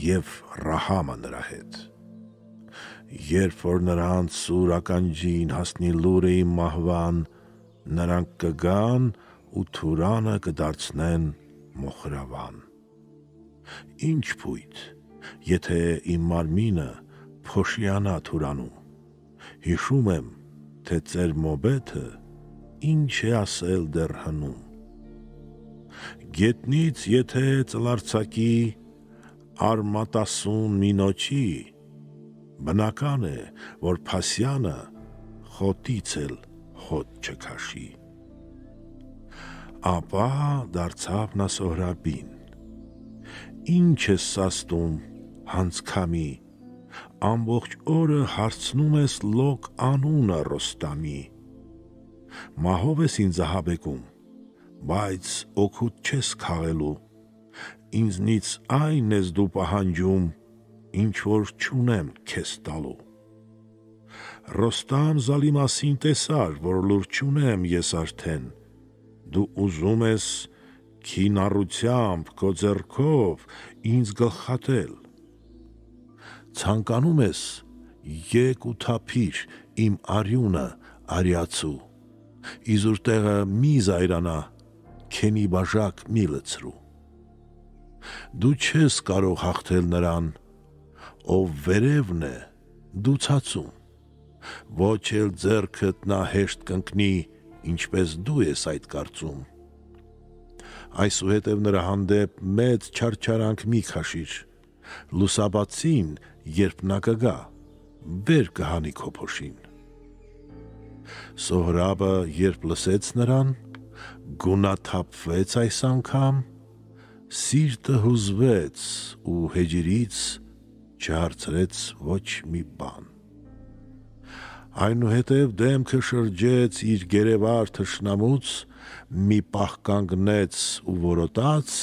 և Ռահամը նրա հետ։ Երբ որ նրանց սուր ականջին հասնի լուրը իմ մահվան, նրանք կգան ու Թուրանը կդարձնեն մոխրավան։ Ինչ փույթ, եթե իմ մարմինը փոշիանա Թուրանում, հիշում եմ, թե ծեր մոբեթը ինչ է ասել դեռ հնում։ Գետնից եթե ծլարձակի արմատասուն մի նոչի, բնական է, որ Փասյանը խոտից էլ հոտ չքաշի։ Ապա դարձավ նա Սոհրաբին. Ինչ ես սաստում, հանցքամի, ամբողջ օրը հարցնում ես լոկ անունը Ռոստամի, մահով ես ինձ ահաբեկում, բայց օգուտ չես քաղելու, ինձնից այն ես դու պահանջում, ինչ որ չունեմ քեզ տալու։ Ռոստամ Զալի մասին տեսար, որ լուր չունեմ ես արդեն, դու ուզում ես քինառությամբ քո ձեռքով ինձ գլխատել։ Ցանկանում ես եկ ու թափիր իմ արյունը արյացու, իզուր տեղը մի զայրանա, քենի բաժակ մի լցրու։ Դու չես կարող հաղթել նրան, ով վերևն է, դու ցածում, ոչ էլ ձեռքդ նա հեշտ կընկնի, ինչպես դու ես այդ կարծում։ Այսուհետև նրա հանդեպ մեծ չարչարանք մի քաշիր, լուսաբացին, երբ նա կգա, վեր կհանի քո փոշին։ Սոհրաբը երբ լսեց նրան, գունաթափվեց այս անգամ, սիրտը հուզվեց ու հեջերից չհարցրեց ոչ մի բան։ Այնուհետև դեմքը շրջեց իր գերեվար թշնամուց, մի պահ կանգնեց ու որոտաց,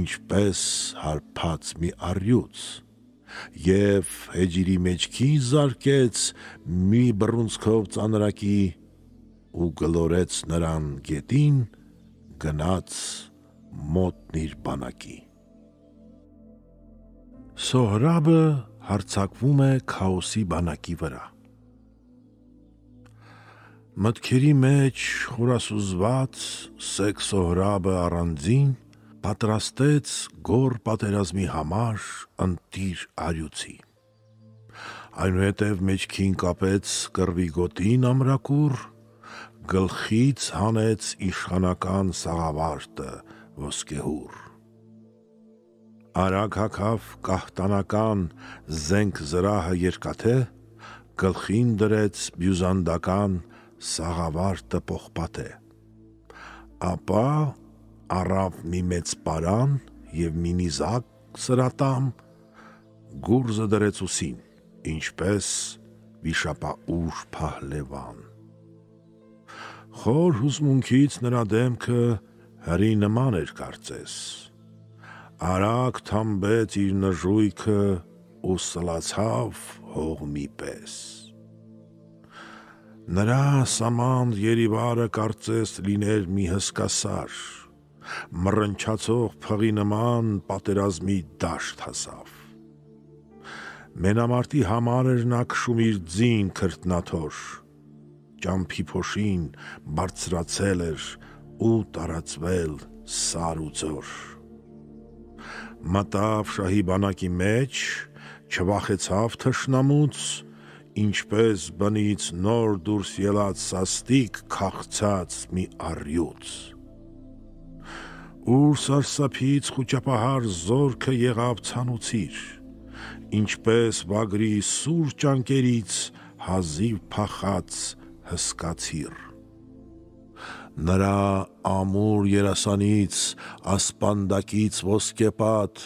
ինչպես հարբած մի առյուծ, և հեջիրի մեջքին զարկեց մի բռունցքով ծանրակի ու գլորեց նրան գետին, գնաց մոտն իր բանակի։ Սոհրաբը հարձակվում է Քաոսի բանակի վրա։ Մտքերի մեջ խորասուզված սեկ Սոհրաբը առանձին պատրաստեց գոր պատերազմի համար ընտիր առյուծի։ Այնուհետև մեջքին կապեց կռվի գոտին ամրակուր, գլխից հանեց իշխանական սաղավարտը ոսկեհուռ։ Արագ հագավ կահտանական զենք զրահը երկաթե, գլխին դրեց բյուզանդական սաղավարտը պողպատե, ապա առավ մի մեծ պարան և մի նիզակ սրատամ, գուրզը դրեց ուսին, ինչպես վիշապաուժ Փահլևան։ Խոր հուզմունքից նրա դեմքը հրի նման էր կարծես, արագ թամբեց իր նժույգը ու սլացավ հողմի պես։ Նրա սամանդ երիվարը կարծես լիներ մի հսկասար, մռնչացող փղի նման պատերազմի դաշտ հասավ։ Մենամարտի համար էր նա քշում իր ձին քրտնաթոր, ճամփի փոշին բարձրացել էր ու տարածվել սար ու ձոր։ Մտավ շահի բանակի մեջ, չվախեցավ թշնամուց, ինչպես բնից նոր դուրս ելած սաստիկ քաղցած մի առյուծ։ Ուր սարսափից խուճապահար զորքը եղավ ցանուցիր, ինչպես վագրի սուր ճանկերից հազիվ փախած հսկացիր։ Նրա ամուր երասանից, ասպանդակից ոսկեպատ,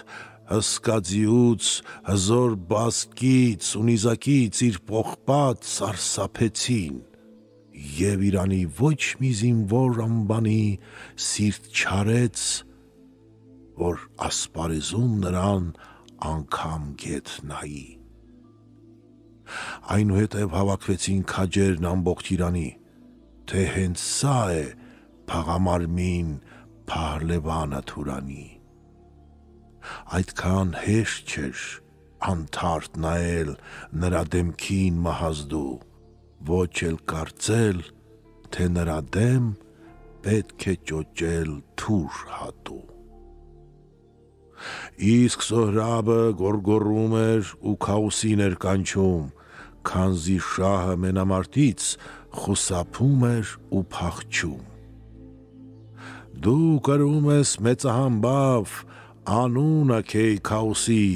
հսկաձիուց, հզոր բազկից ու նիզակից իր պողպատ սարսափեցին, և իրանի ոչ մի զինվոր ամբանի սիրտ չարեց, որ ասպարեզում նրան անգամ գեթ նայի։ Այնուհետև հավաքվեցին քաջերն ամբողջ Իրանի, թե հենց սա է փաղամարմին Փահլևանը Թուրանի։ Այդքան հեշտ չէր անթարթ նայել նրա դեմքին մահազդու, ոչ էլ կարծել, թե նրա դեմ պետք է ճոճել թուր հատու։ Իսկ Սոհրաբը գոռգոռում էր ու քաոսին էր կանչում, քանզի շահը մենամարտից խուսափում էր ու փախչում։ Դու կրում ես մեծահամբավ անունը քեյ քաոսի,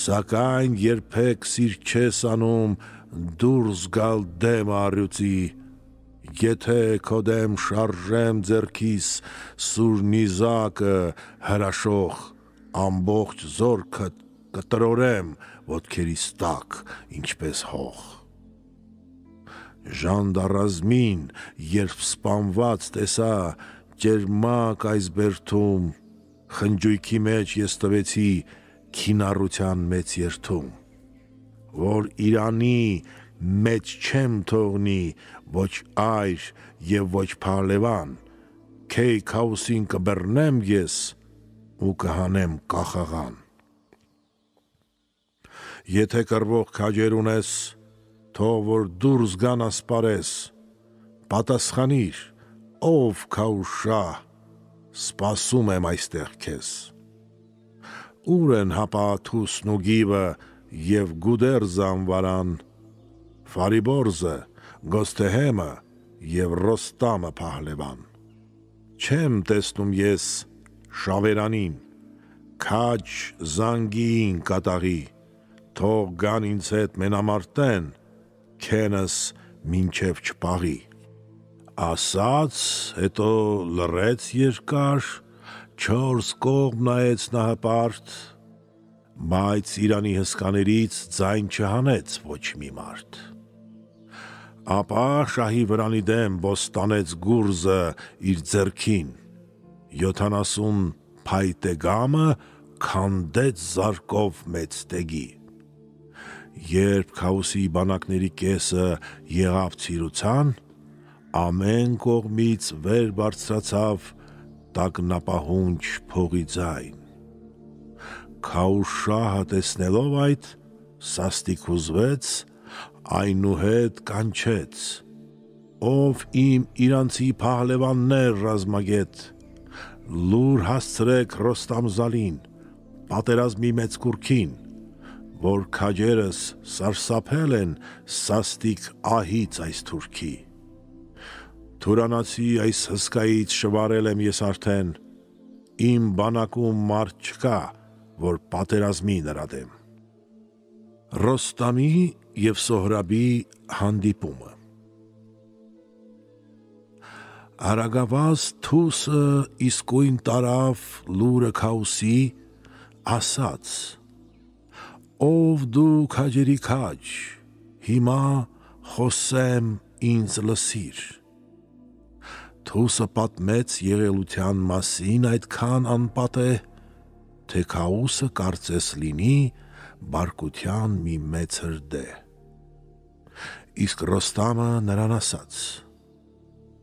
սակայն երբեք սիրտ չես անում դուրս գալ դեմ առյուծի, եթե քո դեմ շարժեմ ձեռքիս սուր նիզակը հրաշող, ամբողջ զորքդ կտրորեմ ոտքերիս տակ, ինչպես հող։ Ժանդարազմին, երբ սպանված տեսա ճերմակ այս բերդում, խնջույքի մեջ ես տվեցի քինառության մեծ երդում, որ Իրանի մեջ չեմ թողնի ոչ այր և ոչ փահլևան, քեյ քաոսին կբռնեմ ես ու կհանեմ կախաղան։ Եթե կռվող քաջեր ունես, թող որ դուրս գան ասպարես, պատասխանիր, ով քաուս շահ, սպասում եմ այստեղ քեզ։ Ուր են հապաթուսն ու գիվը և գուդերզը անվարան, Ֆարիբորզը, Գոստեհեմը և Ռոստամը փահլևան։ Չեմ տեսնում ես շավերանին, քաջ զանգիին կատաղի, թող գան ինձ հետ մենամարտեն, քենս մինչև չպաղի։ Ասաց, հետո լռեց երկար, չորս կողմ նայեց նա հպարտ, բայց Իրանի հսկաներից ձայն չհանեց ոչ մի մարդ։ Ապա շահի վրանի դեմ բոստանեց գուրզը իր ձեռքին, 70 փայտե գամը քանդեց զարկով մեծ տեգի։ Երբ քաոսի բանակների կեսը եղավ ցիրուցան, ամեն կողմից վեր բարձրացավ տագնապահունչ փողի ձայն։ Քաուշահը տեսնելով այդ, սաստիկ հուզվեց, այնուհետ կանչեց. ով իմ իրանցի փահլևաններ ռազմագետ, լուր հասցրեք Ռոստամզալին, պատերազմի մեծ կուռքին, որ քաջերս սարսափել են սաստիկ ահից այս թուրքի։ Թուրանացի այս հսկայից շվարել եմ ես արդեն, իմ բանակում մարդ չկա, որ պատերազմի նրա դեմ։ Ռոստամի և Սոհրաբի հանդիպումը։ Արագավազ թուսը իսկույն տարավ լուրը քաոսի, ասաց. ով դու քաջերի քաջ, հիմա խոսեմ ինձ լսիր։ Թուսը պատմեց եղելության մասին այդքան անպատեհ, թե քաոսը կարծես լինի բարկության մի մեծ հրդեհ։ Իսկ Ռոստամը նրան ասաց.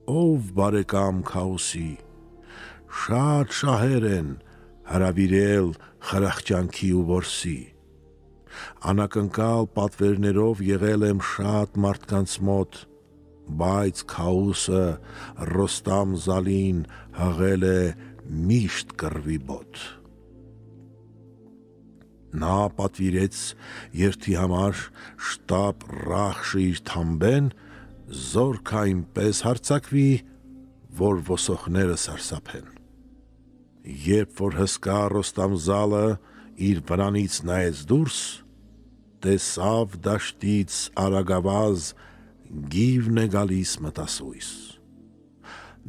ով բարեկամ քաոսի, շատ շահեր են հրավիրել խրախճանքի ու որսի, անակնկալ պատվերներով եղել եմ շատ մարդկանց մոտ, բայց քաոսը Ռոստամզալին հղել է միշտ կռվի բոտ։ Նա պատվիրեց երթի համար շտապ Ռախշը իր թամբեն, զորքը այնպես հարձակվի, որ ոսոխները սարսափեն։ Երբ որ հսկա Ռոստամզալը իր վրանից նայեց դուրս, տեսավ դաշտից արագավազ գիվն է գալիս մտասույս։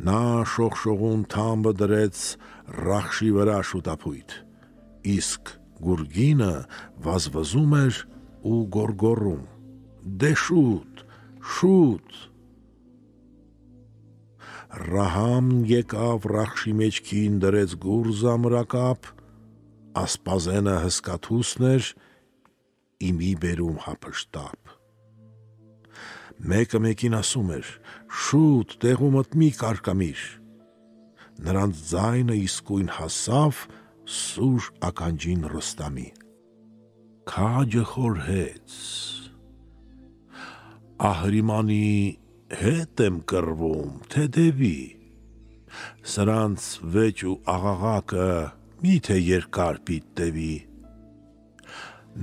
Նա շողշողուն թամբը դրեց Ռախշի վրա շուտափույթ, իսկ գուրգինը վազվզում էր ու գոռգոռում. դե շուտ, շուտ։ Ռահամն եկավ Ռախշի մեջքին դրեց գուրզը ամրակապ, ասպազենը հսկաթուսն էր, իմի բերում հափշտապ։ Մեկը մեկին ասում էր. շուտ տեղումդ մի կարկամիր։ Նրանց ձայնը իսկույն հասավ սուր ականջին Ռոստամի։ Քաջը խորհեց. Ահրիմանի հետ եմ կռվում, թե դևի, սրանց վեճ ու աղաղակը միթե երկար պիտտևի։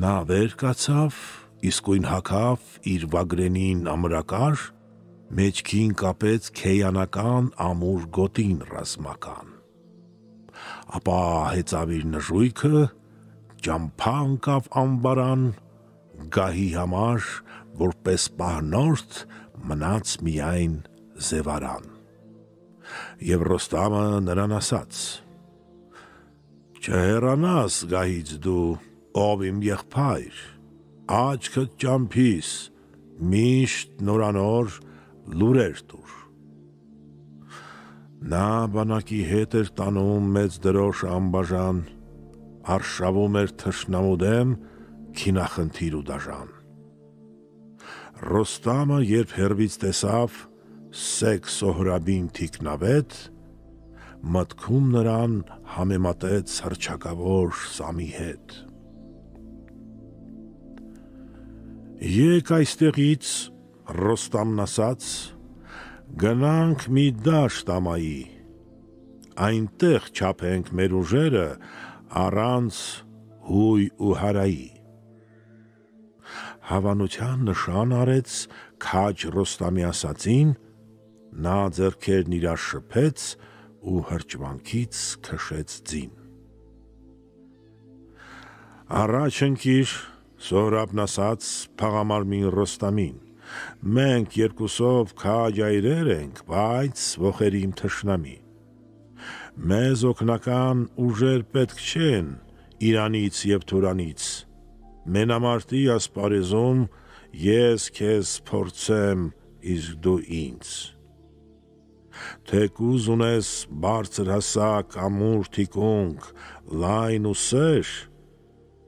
Նա վեր կացավ, իսկույն հագավ իր վագրենին ամրակար, մեջքին կապեց քեյանական ամուր գոտին ռազմական, ապա հեծավ իր նժույգը, ճամփա ընկավ անբարան, գահի համար, որպես պահնորդ, մնաց միայն զևարան։ Եվ Ռոստամը նրան ասաց. Չհեռանաս գահից դու, ով իմ եղբայր, աչքդ ճամփիս, միշտ նորանոր լուրեր տուր։ Նա բանակի հետ էր տանում մեծ դրոշ անբաժան, արշավում էր թշնամու դեմ, քինախնդիր ու դաժան։ Ռոստամը երբ հեռվից տեսավ սեկ Սոհրաբին թիկնավետ, մտքում նրան համեմատեց հռչակավոր Սամի հետ։ Եկ այստեղից, Ռոստամն ասաց, գնանք մի դաշտ ամայի, այնտեղ չափենք մեր ուժերը առանց հույ ու հարայի։ Հավանության նշան արեց քաջ Ռոստամի ասածին, նա ձեռքերն իրար շփեց ու հրճվանքից քշեց ձին։ Առաջ ընկիր, Սոհրաբն ասաց փաղամարմին Ռոստամին, մենք երկուսով քաջ այրեր ենք, բայց ոխերիմ թշնամի։ Մեզ օգնական ուժեր պետք չեն Իրանից և Թուրանից, մենամարտի ասպարեզում ես քեզ փորձեմ, իսկ դու ինձ։ Թեկուզ ունես բարձր հասակ, ամուր թիկունք, լայն ու սեր,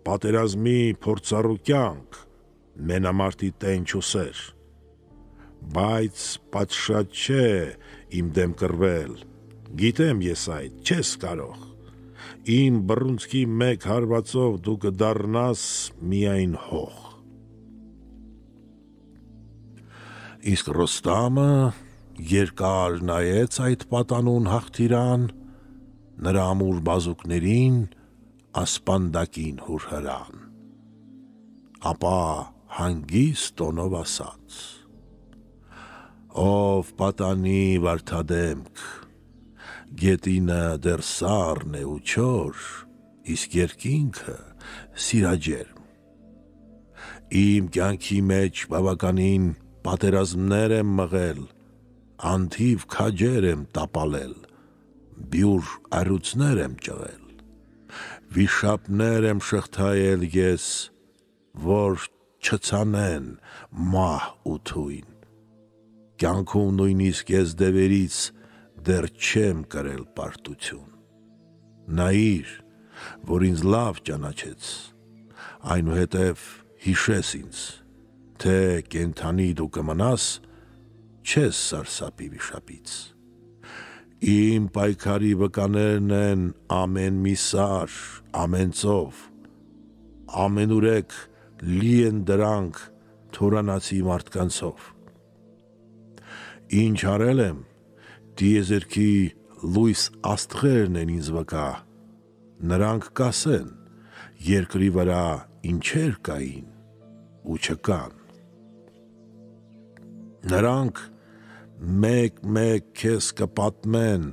պատերազմի փորձառու կյանք, մենամարտի տենչ ու սեր, բայց պատշաճ չէ իմ դեմ կռվել, գիտեմ ես այդ, չես կարող, իմ բռունցքի մեկ հարվածով դու կդառնաս միայն հող։ Իսկ Ռոստամը երկար նայեց այդ պատանուն հաղթիրան, նրա ամուր բազուկներին, ասպանդակին հուրհրան, ապա հանգիստ տոնով ասաց. Ով պատանի վարդադեմք, գետինը դեռ սառն է ու չոր, իսկ երկինքը սիրաջերմ։ Իմ կյանքի մեջ բավականին պատերազմներ եմ մղել, անթիվ քաջեր եմ տապալել, բյուր առյուծներ եմ ճղել, վիշապներ եմ շղթայել ես, որ չցանեն մահ ու թույն, կյանքում նույնիսկ ես դևերից դեռ չեմ կրել պարտություն։ Նայիր, որ ինձ լավ ճանաչեց, այնուհետև հիշես ինձ, թե կենդանի դու կմնաս, չես սարսափի վիշապից։ Իմ պայքարի վկաներն են ամեն մի սար, ամեն ծով, ամենուրեք լի են դրանք թորանացի մարդկանցով։ Ինչ արել եմ, դիեզերքի լույս աստղերն են ինձ վկա, նրանք կասեն, երկրի վրա ինչեր կային ու չկան։ Նրանք մեկ-մեկ քեզ կպատմեն,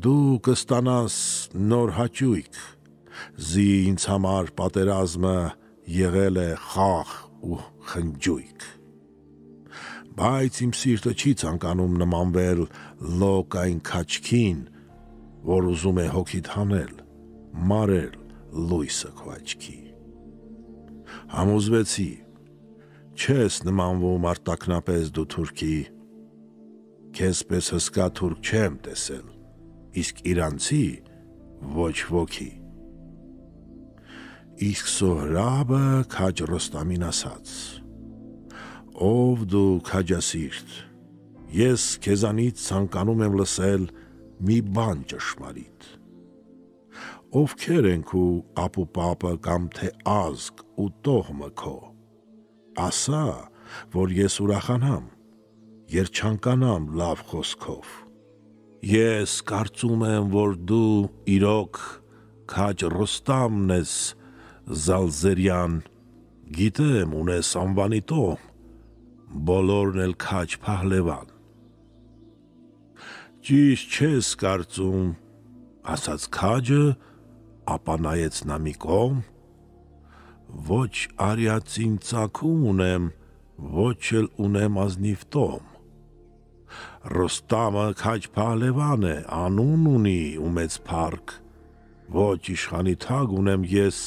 դու կստանաս նոր հաճույք, զի ինձ համար պատերազմը եղել է խաղ ու խնջույք։ Բայց իմ սիրտը չի ցանկանում նմանվել լոկ այն քաչքին, որ ուզում է հոգիդ հանել, մարել լույսը քո աչքի։ Համոզվեցի, չես նմանվում արտակնապես դու թուրքի, քեզպես հսկա թուրք չեմ տեսել, իսկ իրանցի ոչ ոքի։ Իսկ Սոհրաբը քաջ Ռոստամին ասաց. Ով դու քաջասիրտ, ես քեզանից ցանկանում եմ լսել մի բան ճշմարիտ։ ովքեր են քու ապուպապը կամ թե ազգ ու տոհմը քո, ասա, որ ես ուրախանամ, երջանկանամ լավ խոսքով, ես կարծում եմ, որ դու իրոք քաջ Ռոստամն ես Զալզերյան, գիտեմ ունես անվանի տոհմ, բոլորն էլ քաջ Փահլևան, ճիշտ չես կարծում, ասաց քաջը, ապա նայեց նա մի կողմ, ոչ արիածին ծագում ունեմ, ոչ էլ ունեմ ազնիվ տոհմ, Ռոստամը քաջ Փահլևան է, անուն ունի ու մեծ փառք, ոչ իշխանի թագ ունեմ ես,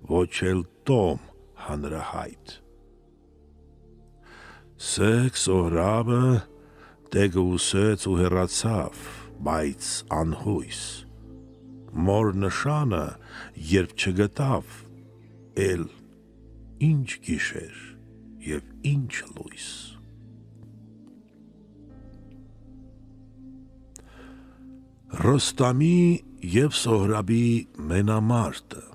ոչ էլ տոհմ հանրահայտ։ Սեկ Սոհրաբը տեգը ուսեց ու հեռացավ, բայց անհույս, մոր նշանը երբ չգտավ, էլ ինչ գիշեր և ինչ լույս։ Ռոստամի և Սոհրաբի մենամարտը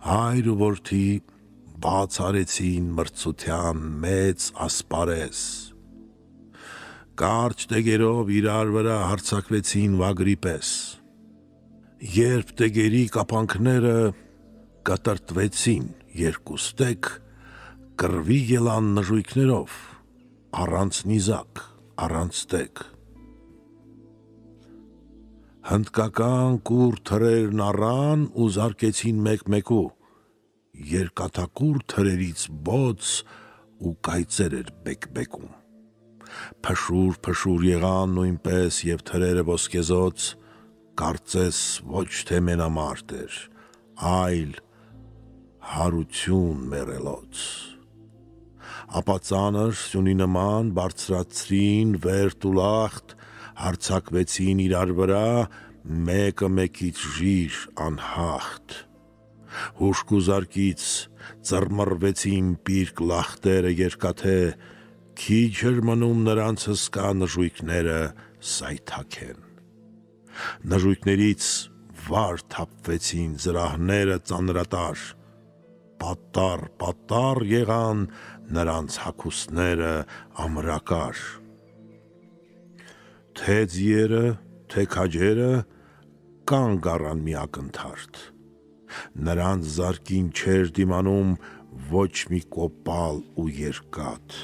Հայր ու որդի բաց արեցին մրցության մեծ ասպարեզ, կարճ տեգերով իրար վրա հարձակվեցին վագրի պես, երբ տեգերի կապանքները կտրտվեցին երկուստեք, կռվի ելան նժույգներով, առանց նիզակ, առանց տեգ, հնդկական կուռ թրերն առան ու զարկեցին մեկ-մեկու, երկաթակուռ թրերից բոց ու կայծեր էր բեկ-բեկում, փշուր եղան նույնպես և թրերը ոսկեզոծ, կարծես ոչ թե մենամարտ էր, այլ հարություն մեռելոց, ապա ծանր սյունի նման բարձրացրին վերտ ու լախտ, հարձակվեցին իրար վրա, մեկը մեկից ժիր անհախտ, հուշկ ու զարկից ծռմռվեցին պիրկ լախտերը երկաթե, քիչ էր մնում նրանց հսկա նժույգները սայթաքեն, նժույգներից վար թափվեցին զրահները ծանրատար, պատառ եղան նրանց հագուստները ամրակար, թե ձիերը, թե քաջերը կանգ առան մի ակնթարթ, նրանց զարկին չէր դիմանում ոչ մի կոպալ ու երկաթ,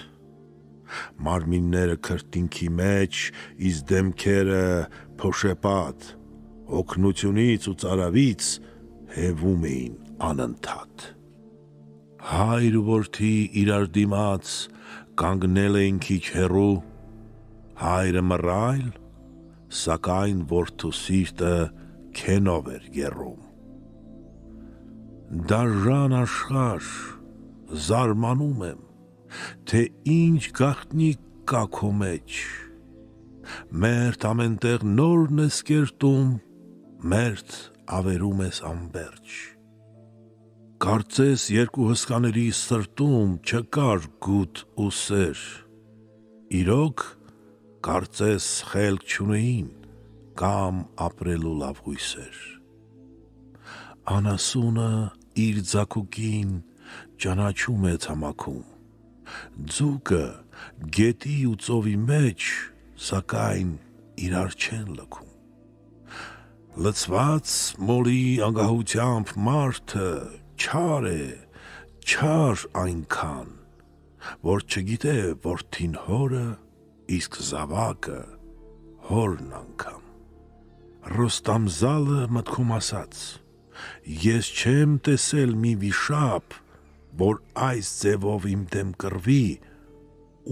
մարմինները քրտինքի մեջ, իսկ դեմքերը փոշեպատ, հոգնությունից ու ծարավից հևում էին անընդհատ, հայր ու որդի իրար դիմաց կանգնել էին քիչ հեռու, հայրը մռայլ, սակայն որդու սիրտը քենով էր եռում, դաժան աշխարհ, զարմանում եմ, թե ինչ գաղտնիք կա քո մեջ, մերթ ամենտեղ նորն ես կերտում, մերթ ավերում ես անվերջ, կարծես երկու հսկաների սրտում չկար գութ ու սեր, իրոք կարծես խելք չունեին կամ ապրելու լավ հույսեր, անասունը իր ձագուկին ճանաչում է ցամաքում, ձուկը գետի ու ծովի մեջ, սակայն իրար չեն լքում, լցված մոլի անգահությամբ մարդը չար է, չար այնքան, որ չգիտե որդին հորը, իսկ զավակը հորն անգամ, Ռոստամզալը մտքում ասաց, ես չեմ տեսել մի վիշապ, որ այս ձևով իմ դեմ կռվի,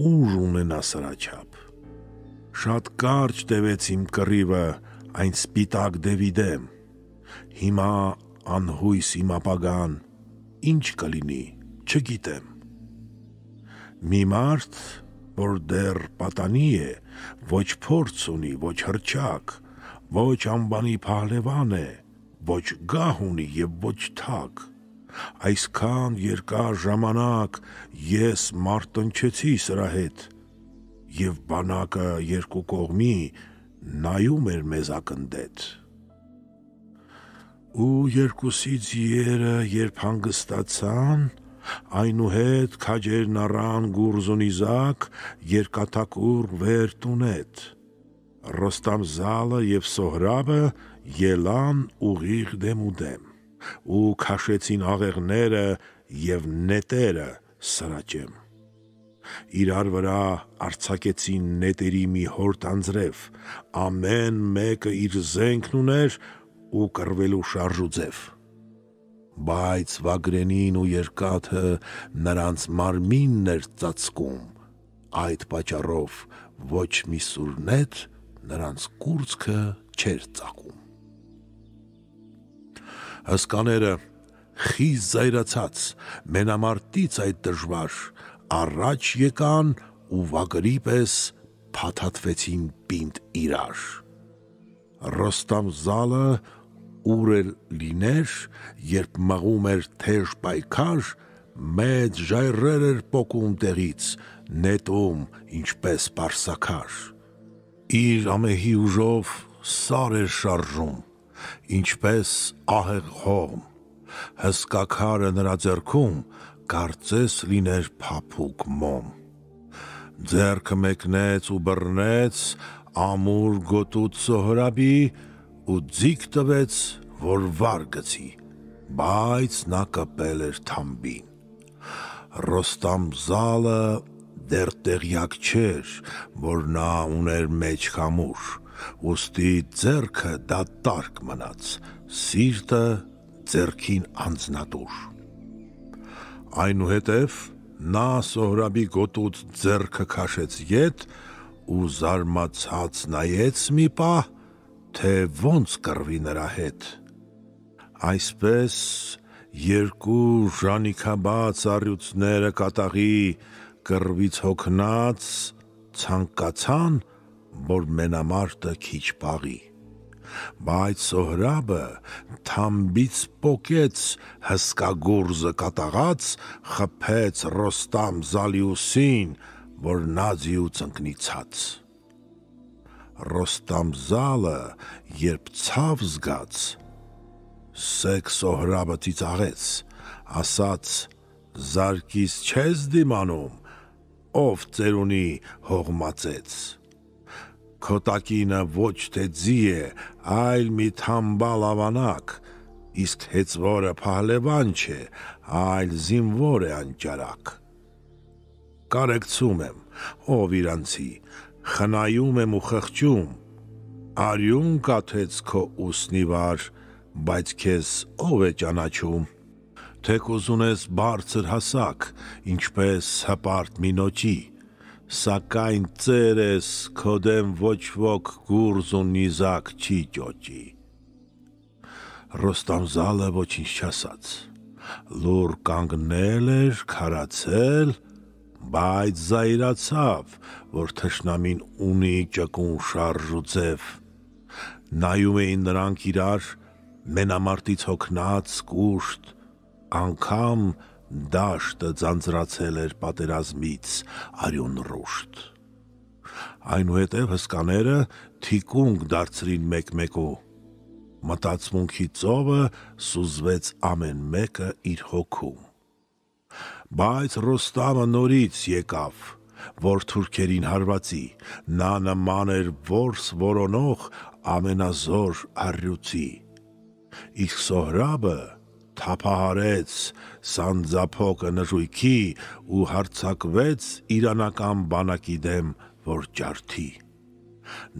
ուժ ունենա սրաչափ, շատ կարճ տևեց իմ կռիվը այն սպիտակ դևի դեմ, հիմա անհույս իմ ապագան, ինչ կլինի, չգիտեմ, մի մարդ, որ դեռ պատանի է, ոչ փորձ ունի, ոչ հռչակ, ոչ անվանի Փահլևան է, ոչ գահ ունի և ոչ թագ, այսքան երկար ժամանակ ես մարտնչեցի սրա հետ, և բանակը երկու կողմի նայում էր մեզ ակնդետ։ Ու երկուսից երը երբ հանգստացան, այնուհետ քաջերն առան գուրզունիզակ երկաթակուռ վեր տունետ։ Ռոստամզալը և Սոհրաբը ելան ուղիղ դեմուդեմ ու քաշեցին աղեղները և նետերը սրաճեմ։ Իրար վրա արձակեցին նետերի մի հորդ անձրև, ամեն մեկը իր զենքն ուներ ու կռվելու շարժուձև։ Բայց Վագրենին ու երկաթը նրանց մարմինն էր ծածկում, այդ պատճառով ոչ մի սուրնետ նրանց կուրծքը չէր ծակում։ Հսկաները խիստ զայրացած մենամարտից այդ դժվար առաջ եկան ու վագրի պես փաթաթվեցին պինդ իրար։ Ռոստամզալը ուր էլ լիներ, երբ մղում էր թեժ պայքար, մեծ ժայռեր էր պոկում տեղից, նետում ինչպես պարսաքար։ Իր ամեհի ուժով սար էր շարժում, ինչպես ահեղ հողմ, հսկա քարը նրա ձեռքում կարծես լիներ փափուկ մոմ։ Ձեռքը մեկնեց ու բռնեց ամուր գոտուց Սոհրաբի ու ձիգ տվեց, որ վար գցի, բայց նա կպել էր թամբին։ Ռոստամզալը դեռ տեղյակ չէր, որ նա ուներ մեջ քամուր, ուստի ձեռքը դատարկ մնաց, սիրտը ձեռքին անձնատուր։ Այնուհետև նա Սոհրաբի գոտուց ձեռքը քաշեց ետ ու զարմացած նայեց մի պահ, թե ոնց կռվի նրա հետ։ Այսպես երկու ժանիքաբաց առյուծները կատաղի կռվից հոգնած ցանկացան, որ մենամարտը քիչ պաղի։ Բայց Սոհրաբը թամբից պոկեց հսկա գուրզը կատաղած, խփեց Ռոստամզալի ուսին, որ նա ձիուց ընկնի ցած։ Ռոստամզալը երբ ցավ զգաց, սեկ Սոհրաբը ծիծաղեց, ասաց. «Զարկիս չես դիմանում, ով ծերունի հողմածեց։ Քո տակինը ոչ թե ձի է, այլ մի թամբալ ավանակ, իսկ հեծվորը փահլևան չէ, այլ զինվոր է անճարակ։ Կարեկցում եմ, ով իրանցի, խնայում եմ ու խղճում, արյուն կաթեց քո ուսնի վար, բայց քեզ ով է ճանաչում։ Թեկուզ ունես բարձր հասակ, ինչպես հպարտ մի նոճի, սակայն ծեր ես, քո դեմ ոչ ոք գուրզ ու նիզակ չի ճոճի։ Ռոստամզալը ոչինչ չասաց, լուռ կանգնել էր, քարացել, բայց զայրացավ, որ թշնամին ունի ճկուն շարժ ու ձև։ Նայում էին նրանք իրար, մենամարտից հոգնած, կուշտ, անգամ դաշտը ձանձրացել էր պատերազմից արյուն ռուշտ։ Այնուհետև հսկաները թիկունք դարձրին մեկ-մեկու, մտածմունքի ծովը սուզվեց ամեն մեկը իր հոգում։ Բայց Ռոստամը նորից եկավ, որ թուրքերին հարվածի, նա նման էր որս որոնող ամենազոր առյուծի, իսկ Սոհրաբը թափահարեց սանձափոկը նժույքի ու հարձակվեց իրանական բանակի դեմ, որ ջարդի։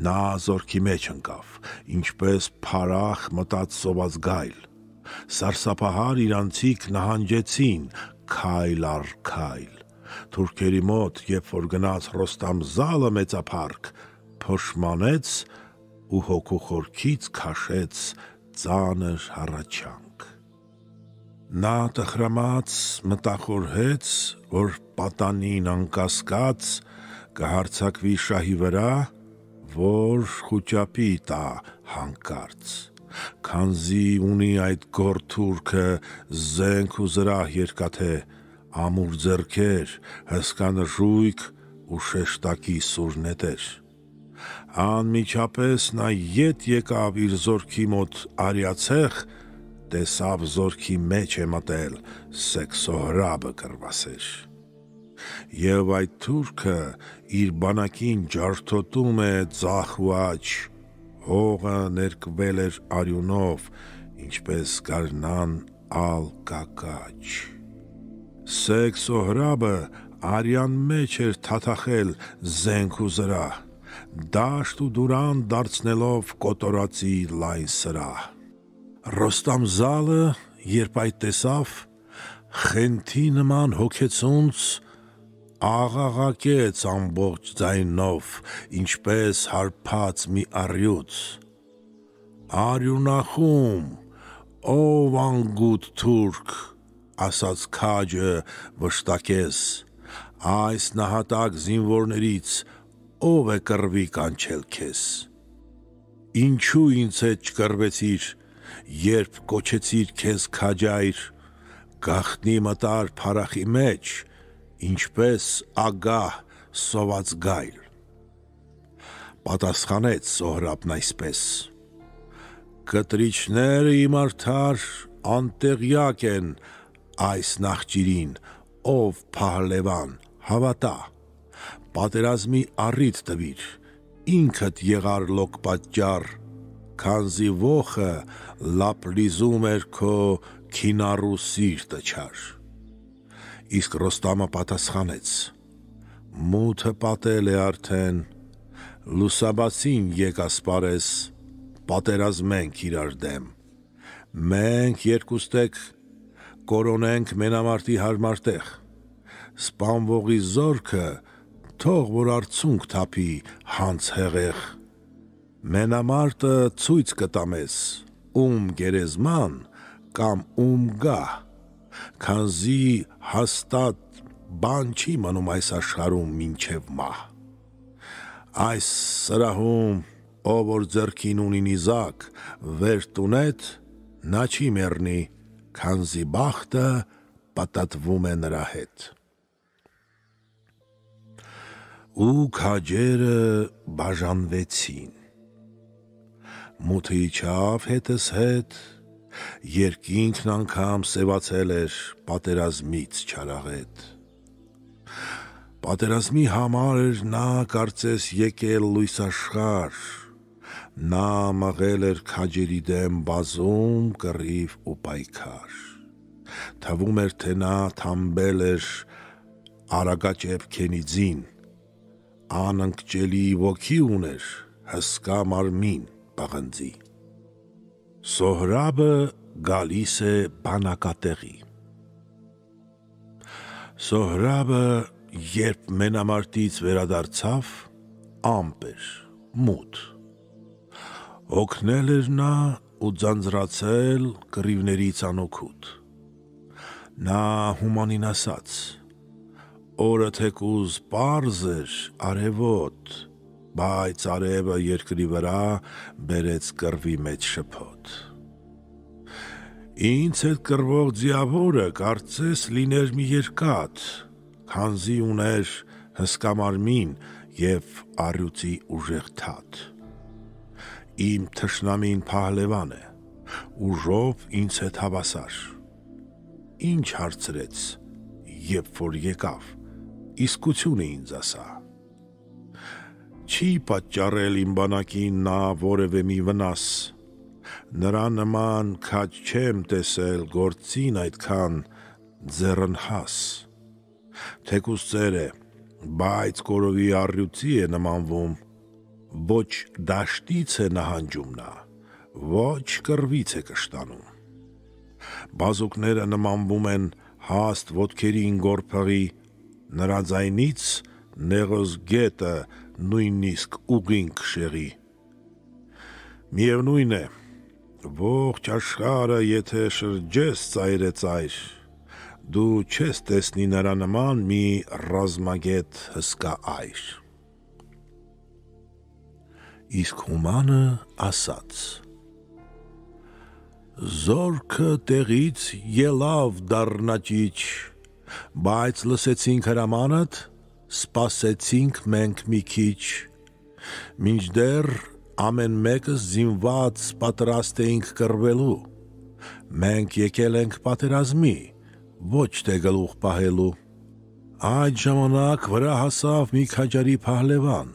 Նա զորքի մեջ ընկավ, ինչպես փարախ մտած սոված գայլ, սարսափահար իրանցիք նահանջեցին քայլ առ քայլ։ Թուրքերի մոտ, երբ որ գնաց Ռոստամզալը մեծափառք, փոշմանեց ու հոգու խորքից քաշեց ծանր հառաչանք։ Նա տխրամած մտախորհեց, որ պատանին անկասկած կհարձակվի շահի վրա, որ խուճապի տա հանկարծ, քանզի ունի այդ գոր թուրքը զենք ու զրահ երկաթե, ամուր ձեռքեր, հսկա նժույգ ու շեշտակի սուր նետեր։ Անմիջապես նա ետ եկավ իր զորքի մոտ արիացեղ, տեսավ զորքի մեջ է մտել Սեքսոհրաբը կռվասեր։ Եվ այդ թուրքը իր բանակին ջարդոտում է ձախ ու աջ, հողը ներկվել էր արյունով, ինչպես գարնան ալ կակաչ։ Սեքսոհրաբը արյան մեջ էր թաթախել զենք ու զրահ, դաշտ ու դուրան դարձնելով կոտորածի լայն սրահ։ Ռոստամ-Զալը, երբ այդ տեսավ, խենթի նման հոգեցունց, աղաղակեց ամբողջ ձայնով, ինչպես հարբած մի առյուծ. «Արյունախում, ով անգութ թուրք, ասաց քաջը վշտակես, այս նահատակ զինվորներից ով է կռվի կանչել քեզ։ Ինչու ինձ հետ չկռվեցիր, երբ կոչեցիր քեզ քաջայր, գաղտնի մտար փարախի մեջ, ինչպես ագահ սոված գայլ»։ Պատասխանեց Սոհրաբն այսպես. «Կտրիչները իմ արդար անտեղյակ են այս նախճիրին, ով Փահլևան, հավատա, պատերազմի առիթ տվիր, ինքդ եղար լոկ պատճառ, քանզի ոխը լապլիզում էր քո քինառու սիրտը չար»։ Իսկ Ռոստամը պատասխանեց. «Մութը պատել է արդեն, լուսաբացին եկ ասպարես, պատերազմենք իրար դեմ, մենք երկուստեք կորոնենք մենամարտի հարմար տեղ, սպանվողի զորքը թող որ արցունք թափի հանց հեղեղ, մենամարտը ցույց կտա մեզ, ում գերեզման կամ ում գահ, քանզի հաստատ բան չի մնում այս աշխարհում մինչև մահ։ Այս սրահում ով որ ձեռքին ունի նիզակ, վեր տունետ, նա չի մեռնի, քանզի բախտը պատատվում է նրա հետ»։ Ու քաջերը բաժանվեցին։ Մութը իջավ հետս հետ, երկինքն անգամ սևացել էր պատերազմից չարաղետ։ Պատերազմի համար էր նա կարծես եկել լույսաշխարհ, նա մղել էր քաջերի դեմ բազում կռիվ ու պայքար, թվում էր, թե նա թամբել էր Արագաճեպ Քենիձին, անընկճելի ոգի ուներ, հսկա մարմին պղնձի։ Սոհրաբը գալիս է բանակատեղի։ Սոհրաբը, երբ մենամարտից վերադարձավ, ամպ էր, մութ։ Հոգնել էր նա ու ձանձրացել կռիվներից անօգուտ։ Նա հումանին ասաց. «Օրը թեկուզ պարզ էր, արևոտ, բայց արևը երկրի վրա բերեց կռվի մեջ շփոթ։ Ինձ հետ կռվող ձիավորը կարծես լիներ մի երկաթ, քանզի ուներ հսկա մարմին և առյուծի ուժեղ թաթ։ Իմ թշնամին Փահլևան է, ուժով ինձ հետ հավասար։ Ինչ հարցրեց, երբ որ եկավ, իսկությունը ինձ ասա։ Չի պատճառել իմ բանակին նա որևէ մի վնաս, նրա նման քաջ չեմ տեսել գործին այդքան ձեռնհաս։ Թեկուզ ծեր է, բայց կորովի առյուծի է նմանվում, ոչ դաշտից է նահանջում նա, ոչ կռվից է կշտանում։ Բազուկները նմանվում են հաստ ոտքերին գորփղի, նրա ձայնից նեղոս գետը նույնիսկ ուղին կշեղի։ Միևնույն է, ողջ աշխարհը եթե շրջես ծայրե ծայր, դու չես տեսնի նրա նման մի ռազմագետ հսկա այր։ Իսկ հումանը ասաց. «Զորքը տեղից ելավ դառնաճիչ, բայց լսեցինք հրամանդ, սպասեցինք մենք մի քիչ, Մինչդեռ ամեն մեկս զինված պատրաստ էինք կռվելու, մենք եկել ենք պատերազմի, ոչ թե գլուխ պահելու։ Այդ ժամանակ վրա հասավ մի քաջարի փահլևան,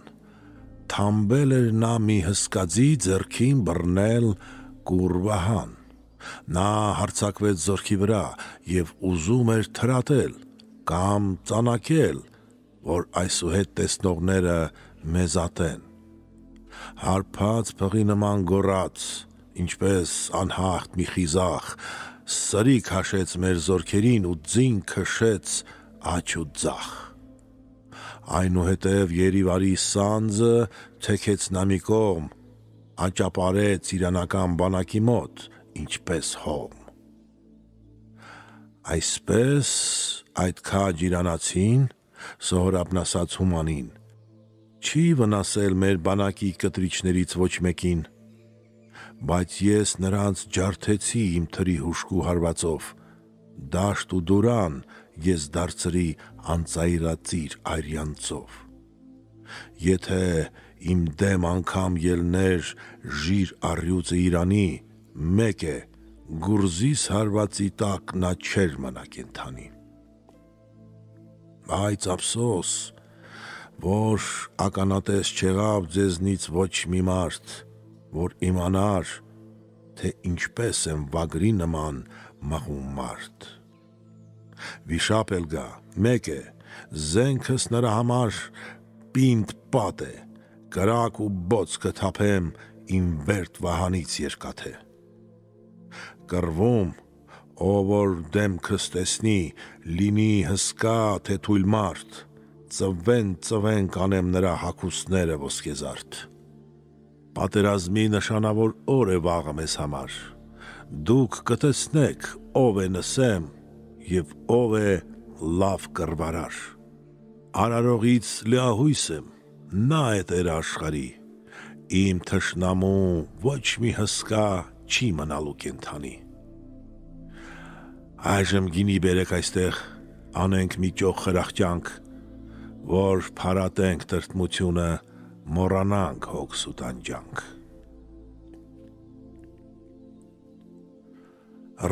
թամբել էր նա մի հսկածի ձեռքին բռնել կուրվահան, նա հարձակվեց զորքի վրա և ուզում էր թրատել կամ ծանակել, որ այսուհետ տեսնողները մեզ ատեն, հարբած փղի նման գոռաց, ինչպես անհաղթ մի խիզախ, սրիկ հաշեց մեր զորքերին ու ձին քշեց աջ ու ձախ, այնուհետև Երիվարի սանձը թեքեց նա մի կողմ, աճապարեց իրանական բանակի մոտ, ինչպես հոմ։ Այսպես այդ քաջ իրանացին, Սոհրաբն ասաց Հումանին, չի վնասել մեր բանակի կտրիչներից ոչ մեկին, բայց ես նրանց ջարդեցի իմ թրի հուժկու հարվածով, դաշտ ու դուրան ես դարձրի անծայրածիր արյանցով։ Եթե իմ դեմ անգամ ելներ ժիր առյուծը Իրանի, մեկ է, գուրզիս հարվածի տակ նա չէր մնա կենդանի։ Բայց ափսոս, որ ականատես չեղավ ձեզնից ոչ մի մարդ, որ իմանար, թե ինչպես եմ վագրի նման մղում մարդ։ Վիշապ էլ գա, մեկ է, զենքս նրա համար պինդ պատ է, կրակ ու բոց կթափեմ իմ վերդ վահանից երկաթե։ Կռվում, ով որ դեմքս տեսնի, լինի հսկա թե թույլ մարդ, ծվեն կանեմ նրա հագուստները ոսկեզարդ։ Պատերազմի նշանավոր օր է վաղը մեզ համար, դուք կտեսնեք ով է նսեմ և ով է լավ կռվարար։ Արարողից լիահույս եմ, նա է տերը աշխարհի, իմ թշնամու ոչ մի հսկա չի մնալու կենդանի։ Այժմ գինի բերեք այստեղ, անենք մի ճոխ խրախճանք, որ փարատենք տրտմությունը, մոռանանք հոգս ու տանջանք։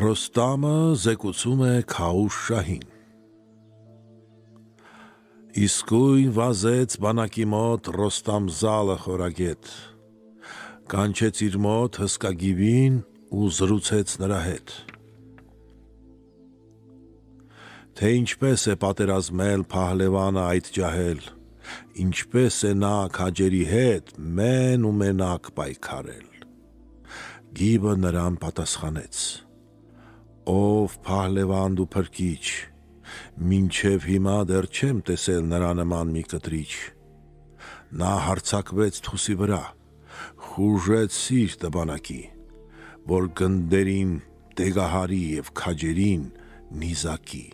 Ռոստամը զեկուցում է Քաուշ շահին։ Իսկույն վազեց բանակի մոտ Ռոստամ զալը խորագետ, կանչեց իր մոտ հսկագիվին ու զրուցեց նրա հետ։ Թե ինչպես է պատերազմել փահլևանը այդ ջահել, ինչպես է նա քաջերի հետ մեն ու մենակ պայքարել։ Գիվը նրան պատասխանեց. Ով փահլևան դու փրկիչ, մինչև հիմա դեռ չեմ տեսել նրա նման մի կտրիչ։ Նա հարձակվեց թուսի վրա, խուժեց սիրտը բանակի, որ գնդերին տեգահարի և քաջերին նիզակի։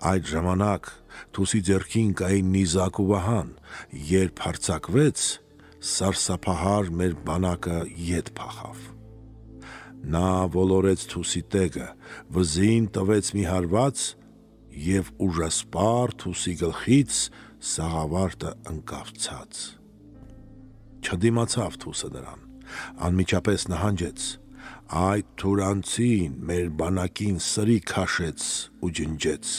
Այդ ժամանակ թուսի ձեռքին կային նիզակ ու վահան, երբ հարձակվեց, սարսափահար մեր բանակը ետ փախավ։ Նա ոլորեց թուսի տեգը, վզին տվեց մի հարված և ուժասպառ թուսի գլխից սաղավարտը ընկավ ցած։ Չդիմացավ թուսը նրան, անմիջապես նահանջեց, այդ թուրանցին մեր բանակին սրի քաշեց ու ջնջեց։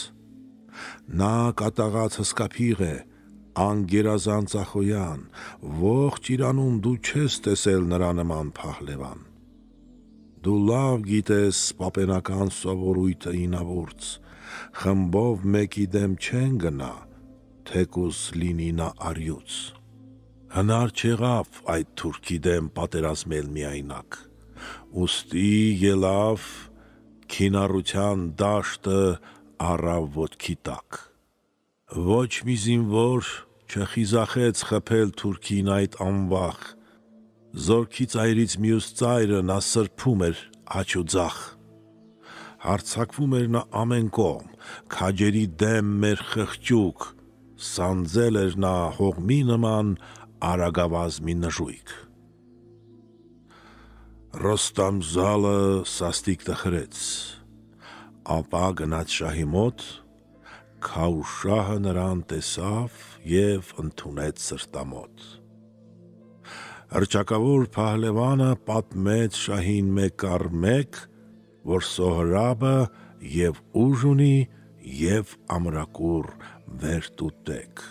Նա կատաղած հսկափիղ է, անգերազան ծախոյան, ողջ Իրանում դու չես տեսել նրա նման փահլևան։ Դու լավ գիտես պապենական սովորույթը ինավուրց, խմբով մեկի դեմ չեն գնա, թեկուզ լինի նա առյուծ։ Հնար չեղավ այդ թուրքի դեմ պատերազմել միայնակ, ուստի ելավ քինառության դաշտը առավ ոտքի տակ։ Ոչ մի զինվոր չխիզախեց խփել թուրքին այդ անվախ, զորքի ծայրից մյուս ծայրը նա սրբում էր աջ ու ձախ։ Հարձակվում էր նա ամեն կողմ, քաջերի դեմ մեր խղճուկ, սանձել էր նա հողմի նման արագավազ մի նժույգ։ Ռոստամ զալը սաստիկ տխրեց, ապա գնաց շահի մոտ, Քաուշահը նրան տեսավ և ընդունեց սրտամոտ։ Հռչակավոր փահլևանը պատմեց շահին մեկ առ մեկ, որ Սոհրաբը և ուժ ունի, և ամրակուռ վերտուտեք։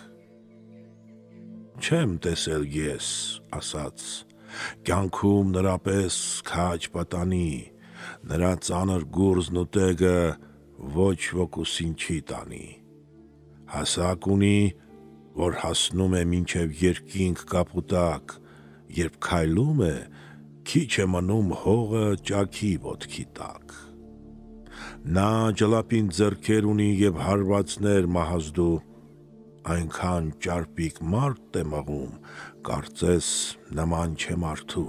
Չեմ տեսել ես, ասաց, կյանքում նրա պես քաջ պատանի, նրա ծանր գուրզն ու տեգը ոչ ոքուսին չի տանի։ Հասակ ունի, որ հասնում է մինչև երկինք կապուտակ, երբ քայլում է, քիչ է մնում հողը ճաքի ոտքի տակ։ Նա ջլապին ձեռքեր ունի և հարվածներ մահազդու, այնքան ճարպիկ մարդ է մղում, կարծես նման չէ մարդու։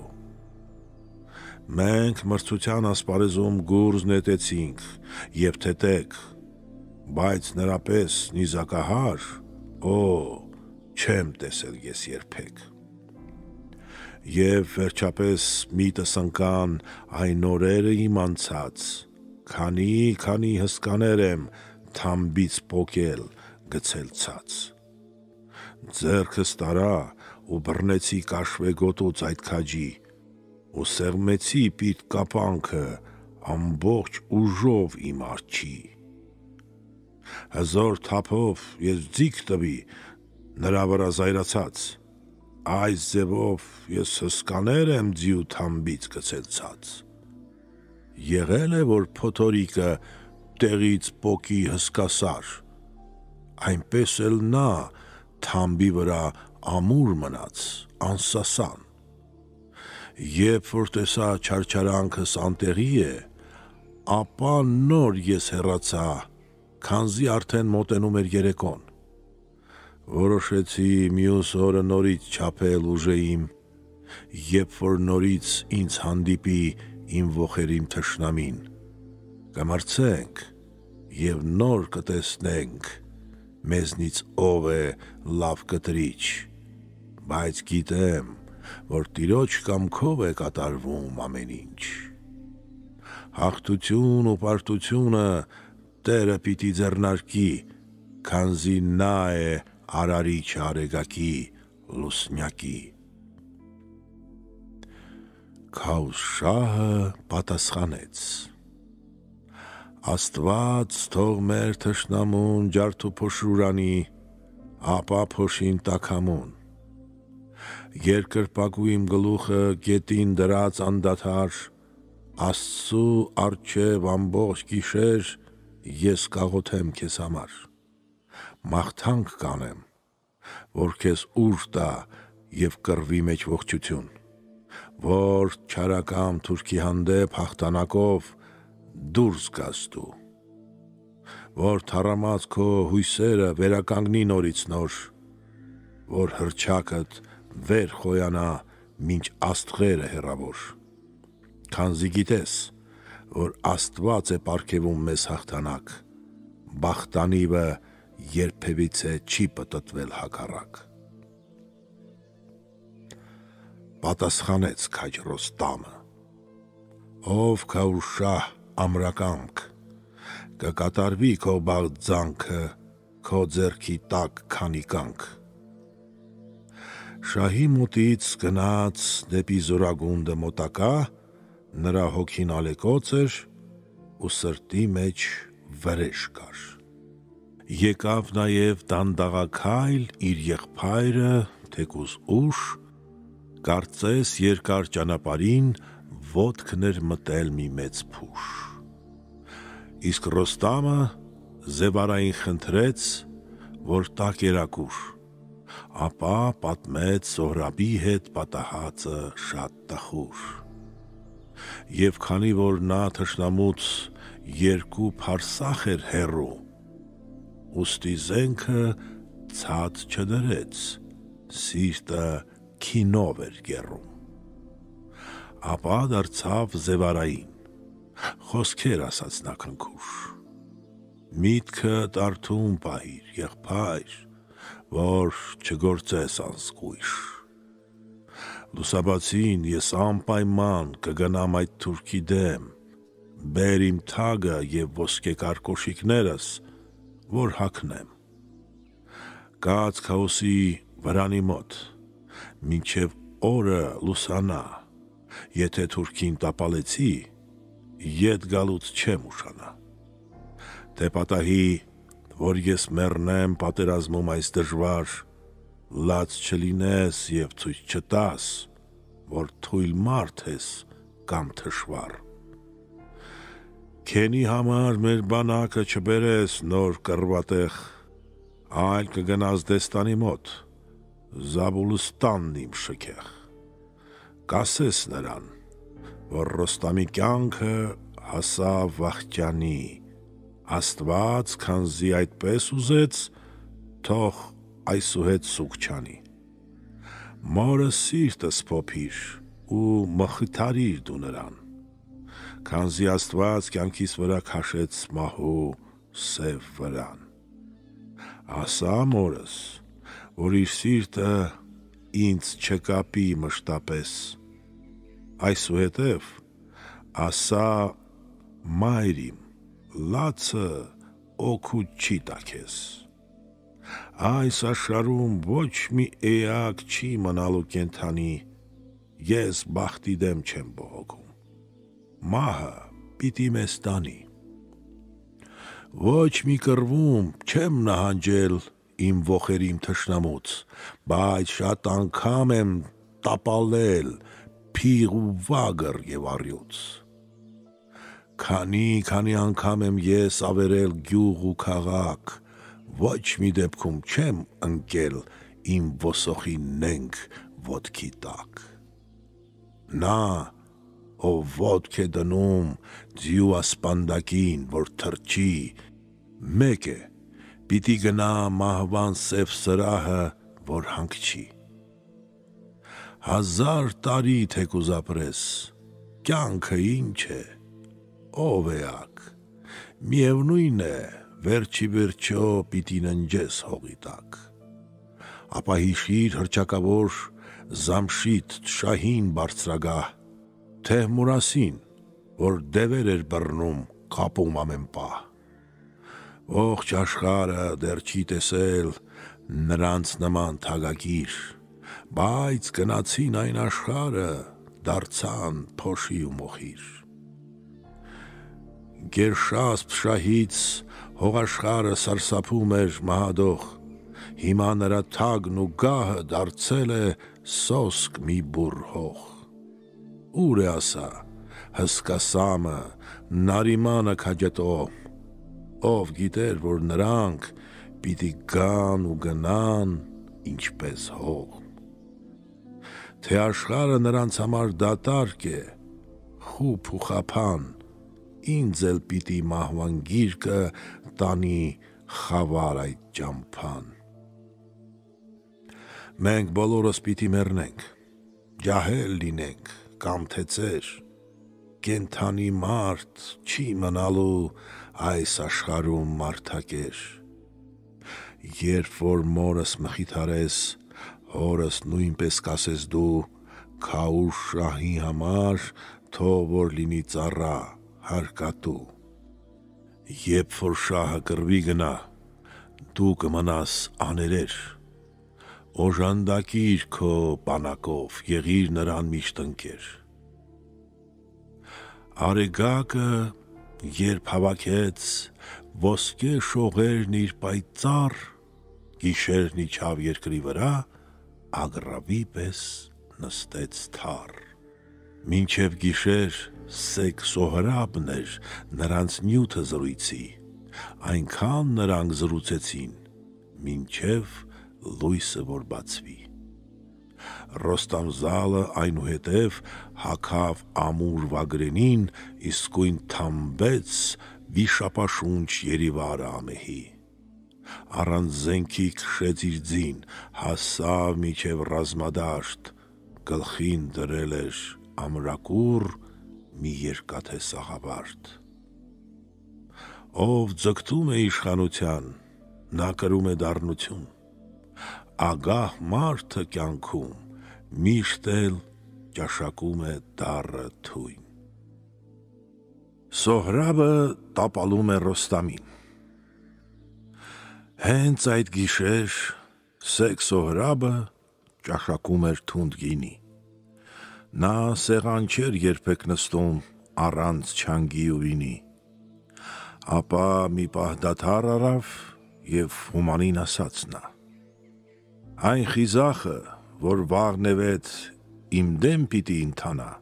Մենք մրցության ասպարեզում գուրզ նետեցինք և թետեք, բայց նրա պես նիզակահար, չեմ տեսել ես երբեք։ Եվ վերջապես միտս ընկան այն օրերը իմ անցած, քանի հսկաներ եմ թամբից պոկել, գցել ցած։ Ձեռքս տարա ու բռնեցի կաշվե գոտուց այդ քաջի ու սեղմեցի պիտ կապանքը ամբողջ ուժով իմ արջի։ Հզոր թափով ես ձիգ տվի նրա վրա զայրացած, այս ձևով ես հսկաներ եմ ձիու թամբից գցել ցած։ Եղել է, որ փոթորիկը տեղից պոկի հսկասար, այնպես էլ նա թամբի վրա ամուր մնաց, անսասան։ Երբ որ տեսա չարչարանքս անտեղի է, ապա նոր ես հեռացա, քանզի արդեն մոտենում էր երեկոն։ Որոշեցի մյուս օրը նորից չափել ուժեիմ, երբ որ նորից ինձ հանդիպի իմ ոխերիմ թշնամին, կմրցենք և նոր կտեսնենք մեզնից ով է լավ կտրիչ, բայց գիտեմ, որ Տիրոջ կամքով է կատարվում ամեն ինչ։ Հաղթություն ու պարտությունը Տերը պիտի ձեռնարկի, քանզի նա է արարիչ արեգակի լուսնյակի։ Քաուշահը պատասխանեց. Աստված թող մեր թշնամուն ջարդուփոշուր անի, ապա փոշին տաքամուն։ Երկրպագու իմ գլուխը գետին դրած անդադար, Աստծու առջև ամբողջ գիշեր ես կաղոթեմ քեզ համար, մաղթանք կանեմ, որ քեզ ուժ տա և կռվի մեջ ողջություն, որ չարակամ թուրքի հանդեպ հաղթանակով դուրս գաս դու, որ թառամած քո հույսերը վերականգնի նորից նոր, որ հռչակդ վեր խոյանա մինչ աստղերը հեռավոր, քանզի գիտես, որ Աստված է պարգևում մեզ հաղթանակ, բախտանիվը երբևիցե չի պտտվել հակառակ։ Պատասխանեց քաջ Ռոստամը. Ով Քաուշահ ամրակամք, կկատարվի քո բաղձանքը, քո ձեռքի տակ քանի կանք։ Շահի մոտից գնաց դեպի զորագունդը մոտակա, նրա հոգին ալեկոծ էր ու սրտի մեջ վրեժ կար։ Եկավ նաև դանդաղաքայլ իր եղբայրը, թեկուզ ուշ, կարծես երկար ճանապարհին ոտքն էր մտել մի մեծ փուշ։ Իսկ Ռոստամը Զևարային խնդրեց, որ տա կերակուր, ապա պատմեց Սոհրաբի հետ պատահածը շատ տխուր։ Եվ քանի որ նա թշնամուց երկու փարսախ էր հեռու, ուստի զենքը ցած չդրեց, սիրտը քինով էր գեռում։ Ապա դարձավ Զևարային, խոսքեր ասաց նա քնքուշ. Միտքդ արթուն պահիր, եղբայր, որ չգործես անզգույշ։ Լուսաբացին ես անպայման կգնամ այդ թուրքի դեմ, բեր իմ թագը և ոսկեկար կոշիկներս, որ հագնեմ։ Կաց քաոսի վրանի մոտ, մինչև օրը լուսանա, եթե թուրքին տապալեցի, ետ գալուց չեմ ուշանա։ Թե պատահի, որ ես մեռնեմ պատերազմում այս դժվար, լաց չլինես և ցույց չտաս, որ թույլ մարդ ես կամ թշվառ։ Քենի համար մեր բանակը չբերես նոր կռվատեղ, այլ կգնաս դեստանի մոտ, Զաբուլստանն իմ շքեղ։ Կասես նրան, որ Ռոստամի կյանքը հասավ վախճանի, Աստված քանզի այդպես ուզեց, թող այսուհետ սուգ չանի։ Մորս սիրտս փոփիր ու մխիթարիր դու նրան, քանզի Աստված կյանքիս վրա քաշեց մահու սև վրան։ Ասա մորս, որ իր սիրտը ինձ չկապի մշտապես, այսուհետև ասա մայր իմ, լացը օգուտ չի տա քեզ։ Այս աշխարհում ոչ մի էակ չի մնալու կենդանի, ես բախտի դեմ չեմ բողոքում, մահը պիտի մեզ տանի։ Ոչ մի կռվում չեմ նահանջել իմ ոխերիմ թշնամուց, բայց շատ անգամ եմ տապալել փիղ ու վագր և առյուծ։ Քանի անգամ եմ ես ավերել գյուղ ու քաղաք, ոչ մի դեպքում չեմ ընկել իմ ոսոխի նենգ ոտքի տակ։ Նա, ով ոտք է դնում ձիու ասպանդակին, որ թռչի, մեկ է, պիտի գնա մահվան սև սրահը, որ հանգչի։ 1000 տարի թեկուզ ապրես, կյանքը ինչ է, ով էակ, միևնույն է, վերջի վերջո պիտի ննջես հողի տակ։ Ապա հիշիր հռչակավոր Զամշիդ շահին բարձրագահ, Թեհմուրասին, որ դևեր էր բռնում կապում ամեն պահ։ Ողջ աշխարհը դեռ չի տեսել նրանց նման թագագիր, բայց գնացին այն աշխարհը, դարձան փոշի ու մոխիր։ Գերշասպ շահից հողաշխարհը սարսափում էր մահադող, հիմա նրա թագն ու գահը դարձել է սոսկ մի բուռ հող։ Ուր է ասա հսկա Սամը, Նարիմանը քաջատոմ, ով գիտեր, որ նրանք պիտի գան ու գնան ինչպես հող։ Թե աշխարհը նրանց համար դատարկ է, խուփ ու խափան, ինձ էլ պիտի մահվան գիրկը տանի խավար այդ ճամփան։ Մենք բոլորս պիտի մեռնենք, ջահել լինենք կամ թե ծեր, կենդանի մարդ չի մնալու այս աշխարհում մարդակեր։ Երբ որ մորս մխիթարես, հորս նույնպես կասես դու, Քաուշ շահի համար թող որ լինի ծառա, հարկատու։ Երբ որ շահը կռվի գնա, դու կմնաս աներեր, օժանդակիր քո բանակով, եղիր նրան միշտ ընկեր։ Արեգակը երբ հավաքեց ոսկե շողերն իր պայծառ, գիշերն իջավ երկրի վրա, ագռավի պես նստեց թառ։ Մինչև գիշեր սեկ Սոհրաբն էր նրանց նյութը զրույցի, այնքան նրանք զրուցեցին, մինչև լույսը որ բացվի։ Ռոստամզալը այնուհետև հագավ ամուր վագրենին, իսկույն թամբեց վիշապաշունչ Երիվարը ամեհի։ Առանց զենքի քշեց իր ձին, հասավ միջև ռազմադաշտ, գլխին դրել էր ամրակուռ մի երկաթե սաղավարտ։ Ով ձգտում է իշխանության, նա կրում է դառնություն, ագահ մարդը կյանքում միշտ էլ ճաշակում է դառը թույն։ Սոհրաբը տապալում է Ռոստամին։ Հենց այդ գիշեր Սեկ Սոհրաբը ճաշակում էր թունդ գինի։ Նա սեղան չէր երբեք նստում առանց չանգի ու վինի։ Ապա մի պահ դադար առավ և հումանին ասաց նա. «Այն խիզախը, որ վաղնևեթ իմ դեմ պիտի ընթանա,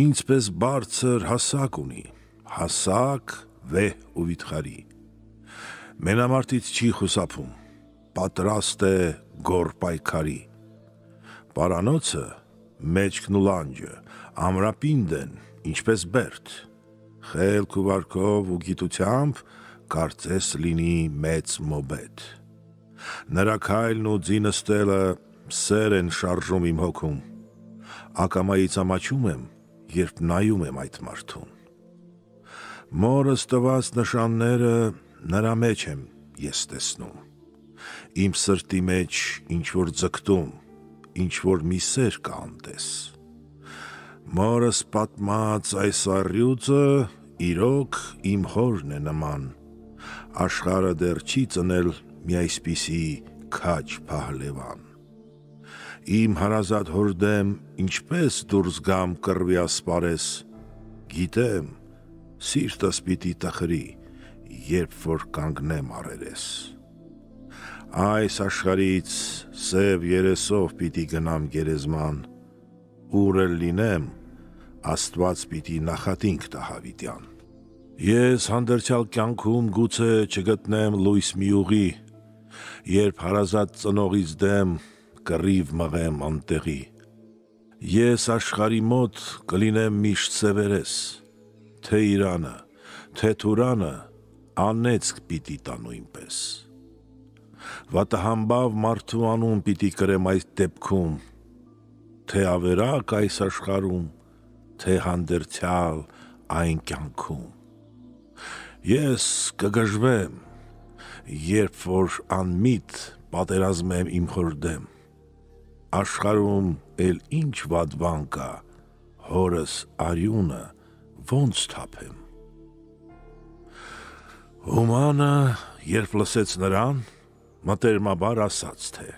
ինձպես բարձր հասակ ունի, հասակ, վեհ ու վիթխարի։ Մենամարտից չի խուսափում, պատրաստ է գոռ պայքարի։ Պարանոցը, մեջքն ու լանջը, ամրապինդ են, ինչպես բերդ, խելք ու վարքով ու գիտությամբ կարծես լինի մեծ մոբեդ։ Նրա քայլն ու ձինստելը սեր են շարժում իմ հոգում, ակամայից ամաչում եմ, երբ նայում եմ այդ մարդուն։ Մորս տված նշանները նրա մեջ եմ ես տեսնում, իմ սրտի մեջ ինչ-որ ձգտում, ինչ-որ մի սեր կա անտես։ Մորս պատմած այս առյուծը իրոք իմ հորն է նման, աշխարհը դեռ չի ծնել մի այսպիսի քաջ փահլևան։ Իմ հարազատ հոր դեմ ինչպես դուրս գամ կռվի ասպարես, գիտեմ, սիրտս պիտի տխրի, երբ որ կանգնեմ առերես։ Այս աշխարհից սև երեսով պիտի գնամ գերեզման, ուր էլ լինեմ, Աստված պիտի նախատինք տա հավիտյան։ Ես հանդերձյալ կյանքում գուցե չգտնեմ լույս մի ուղի, երբ հարազատ ծնողից դեմ կռիվ մղեմ անտեղի։ Ես աշխարհի մոտ կլինեմ միշտ սևերես, թե Իրանը, թե Թուրանը անեծք պիտի տա նույնպես։ Վատահամբավ մարդու անուն պիտի կրեմ այս դեպքում, թե ավերակ այս աշխարհում, թե հանդերձյալ այն կյանքում։ Ես կգժվեմ, երբ որ անմիտ պատերազմեմ իմ հոր դեմ, աշխարհում էլ ինչ վատ բան կա, հորս արյունը ոնց թափեմ։ Հումանը, երբ լսեց նրան, մտերմաբար ասաց թե.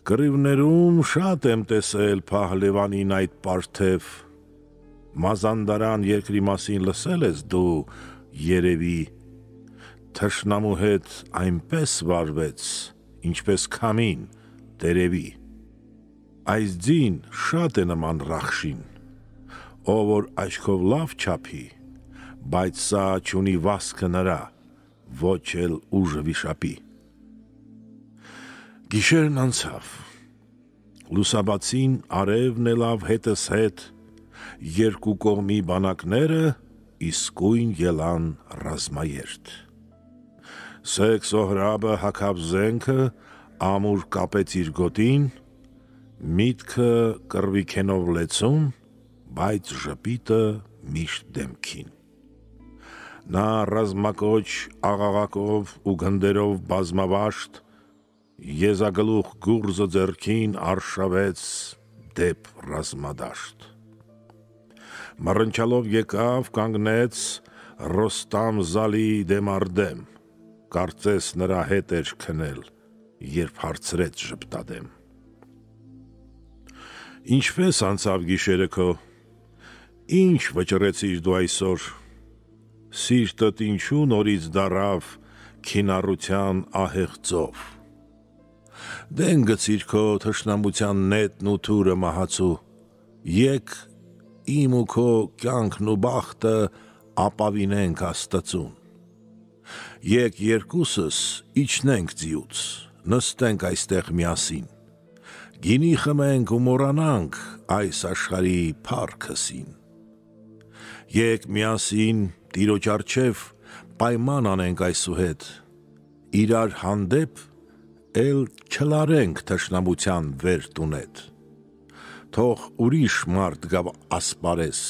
«Կռիվներում շատ եմ տեսել փահլևանին այդ պարթև, Մազանդարան երկրի մասին լսել ես դու, երևի, թշնամու հետ այնպես վարվեց, ինչպես քամին, տերևի։ Այս ձին շատ է նման Ռախշին, ով որ աչքով լավ չափի, բայց սա չունի վասկը նրա, ոչ էլ ուժը վիշապի»։ Գիշերն անցավ, լուսաբացին արևն ելավ հետս հետ, երկու կողմի բանակները իսկույն ելան ռազմաերթ։ Սեկ Սոհրաբը հագավ զենքը, ամուր կապեց իր գոտին, միտքը կռվի քենով լեցուն, բայց ժպիտը միշտ դեմքին։ Նա ռազմակոչ աղաղակով ու գնդերով բազմավաշտ, եզագլուխ գուրզը ձեռքին արշավեց դեպ ռազմադաշտ։ Մռնչալով եկավ, կանգնեց Ռոստամ Զալի դեմ առ դեմ, կարծես նրա հետ էր քնել, երբ հարցրեց ժպտադեմ. «Ինչպես անցավ գիշերը քո, ինչ վճռեցիր դու այսօր, սիրտդ ինչու նորից դառավ քինառության ահեղ ծով։ Դեն գցիր քո թշնամության նետն ու թուրը մահացու, եկ իմ ու քո կյանքն ու բախտը ապավինենք Աստծուն։ Եկ երկուսս իջնենք ձիուց, նստենք այստեղ միասին, գինի խմենք ու մոռանանք այս աշխարհի փառքըսին։ Եկ միասին Տիրոջ առջև պայման անենք այսուհետ, իրար հանդեպ էլ չլարենք թշնամության վեր տունետ։ Թող ուրիշ մարդ գա ասպարես,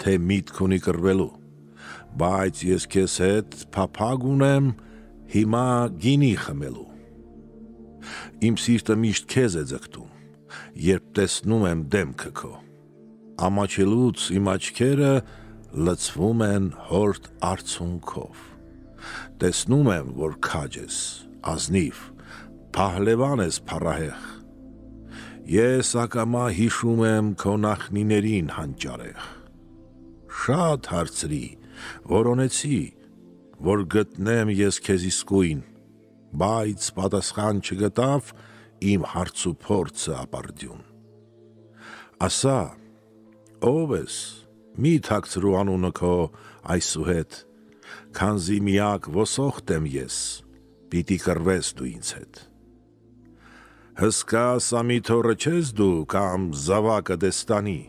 թե միտք ունի կռվելու, բայց ես քեզ հետ փափագ ունեմ հիմա գինի խմելու։ Իմ սիրտը միշտ քեզ է ձգտում, երբ տեսնում եմ դեմքը քո, ամաչելուց իմ աչքերը լցվում են հորդ արցունքով, Տեսնում եմ, որ քաջ ես, ազնիվ, փահլևան ես փառահեղ, ես ակամա հիշում եմ քո նախնիներին հանճարեղ, շատ հարցրի, որոնեցի, որ գտնեմ ես քեզ իսկույն, բայց պատասխան չգտավ իմ հարց ու փորձը ապարդյուն, ասա, ով ես, մի թաքցրու անունը քո այսուհետ, քանզի միակ ոսոխտ եմ ես, պիտի կռվես դու ինձ հետ, հսկա Սամիթոռը չես դու կամ զավակը Դեստանի,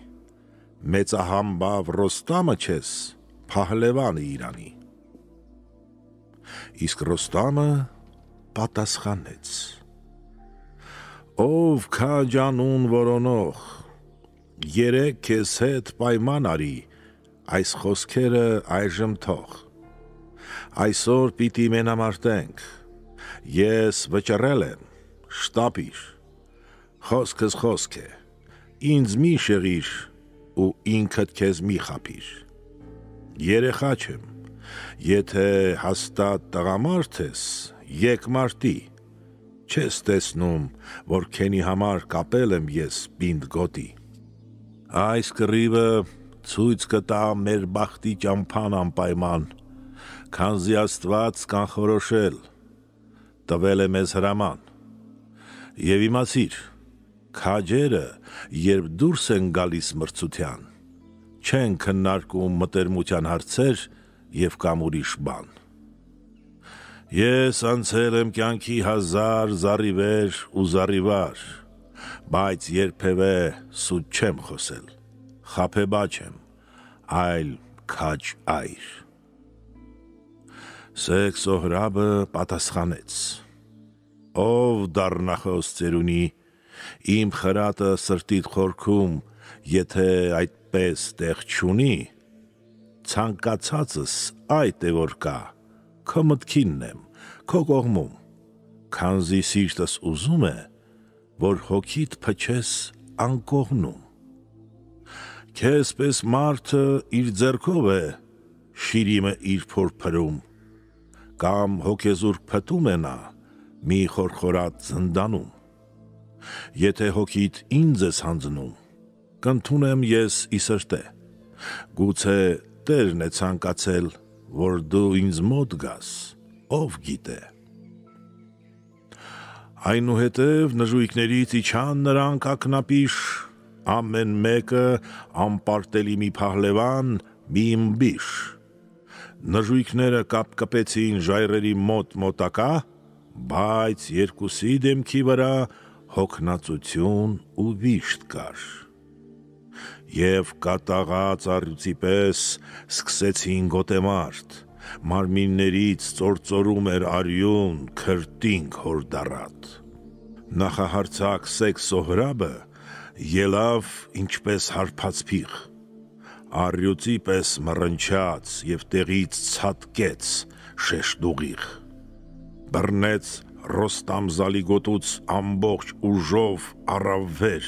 մեծահամբավ Ռոստամը չես, փահլևանը Իրանի, իսկ Ռոստամը պատասխանեց, ով քաջ անուն որոնող, երեք քեզ հետ պայման արի, այս խոսքերը այժմ թող, այսօր պիտի մենամարտենք, ես վճռել եմ, շտապիր, խոսքս խոսք է, ինձ մի շեղիր ու ինքդ քեզ մի խաբիր, երեխա չեմ, եթե հաստատ տղամարդ ես, եկ մարտի, չես տեսնում, որ քենի համար կապել եմ ես պինդ գոտի, այս կռիվը ցույց կտա մեր բախտի ճամփան անպայման, քանզի Աստված կանխորոշել, տվել է մեզ հրաման, եւ իմացիր, քաջերը, երբ դուրս են գալիս մրցության, չեն քննարկում մտերմության հարցեր եւ կամ ուրիշ բան, ես անցել եմ կյանքի հազար զառիվեր ու զառիվար, բայց երբևէ սուտ չեմ խոսել, խաբեբաչ եմ, այլ քաջ այր, Սեկ Սոհրաբը պատասխանեց, ով դառնախոս ծերունի, իմ խրատը սրտիդ խորքում, եթե այդպես տեղ չունի, ցանկացածս այդ է որ կա, քո մտքինն եմ, քո կողմում, քանզի սիրտս ուզում է, որ հոգիդ փչես անկողնում, քեզ պես մարդը իր ձեռքով է, շիրիմը իր փորփրում, կամ հոգեզուրկ փտում է նա, մի խորխորած զնդանում, եթե հոգիդ ինձ ես հանձնում, կընդունեմ ես ի սրտե, գուցե Տերն է ցանկացել, որ դու ինձ մոտ գաս, ով գիտե, այնուհետև նժույգներից իջան նրանք ակնապիշ, ամեն մեկը անպարտելի մի փահլևան, մի ըմբիշ, նժույգները կապկպեցին ժայռերի մոտակա, բայց երկուսի դեմքի վրա հոգնածություն ու վիշտ կար, եւ կատաղած առյուծի պես սկսեցին գոտեմարտ, մարմիններից ծործորում էր արյուն, քրտինք հորդառատ, նախահարցակ Սեկ Սոհրաբը ելավ ինչպես հարբած փիղ, առյուծի պես մռնչաց եւ տեղից ցատկեց շեշտուղիղ, բռնեց Ռոստամ Զալիգոտուց ամբողջ ուժով առավ վեր,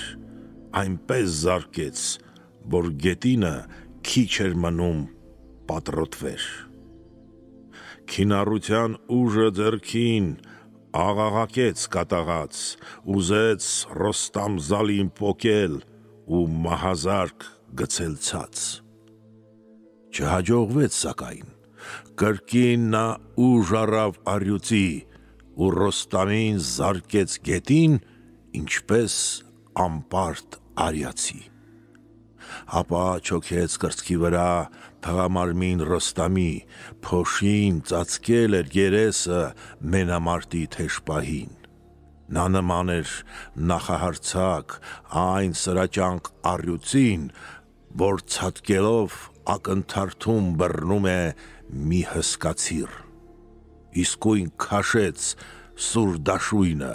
այնպես զարկեց, որ գետինը քիչ էր մնում պատրոտվեր, քինառության ուժը ձեռքին աղաղակեց կատաղած, ուզեց Ռոստամ Զալին պոկել ու մահազարկ գցել ցած, չհաջողվեց սակայն, կրկին նա ուժ առավ առյուծի ու Ռոստամին զարկեց գետին, ինչպես անպարտ արիացի, ապա չոքեց կրծքի վրա թղամարմին Ռոստամի, փոշին ծածկել էր երեսը մենամարտի թեժ պահին, նա նման էր նախահարցակ այն սրաճանք առյուծին, որ ցատկելով ակնթարթում բռնում է մի հսկացիր, իսկույն քաշեց սուր դաշույնը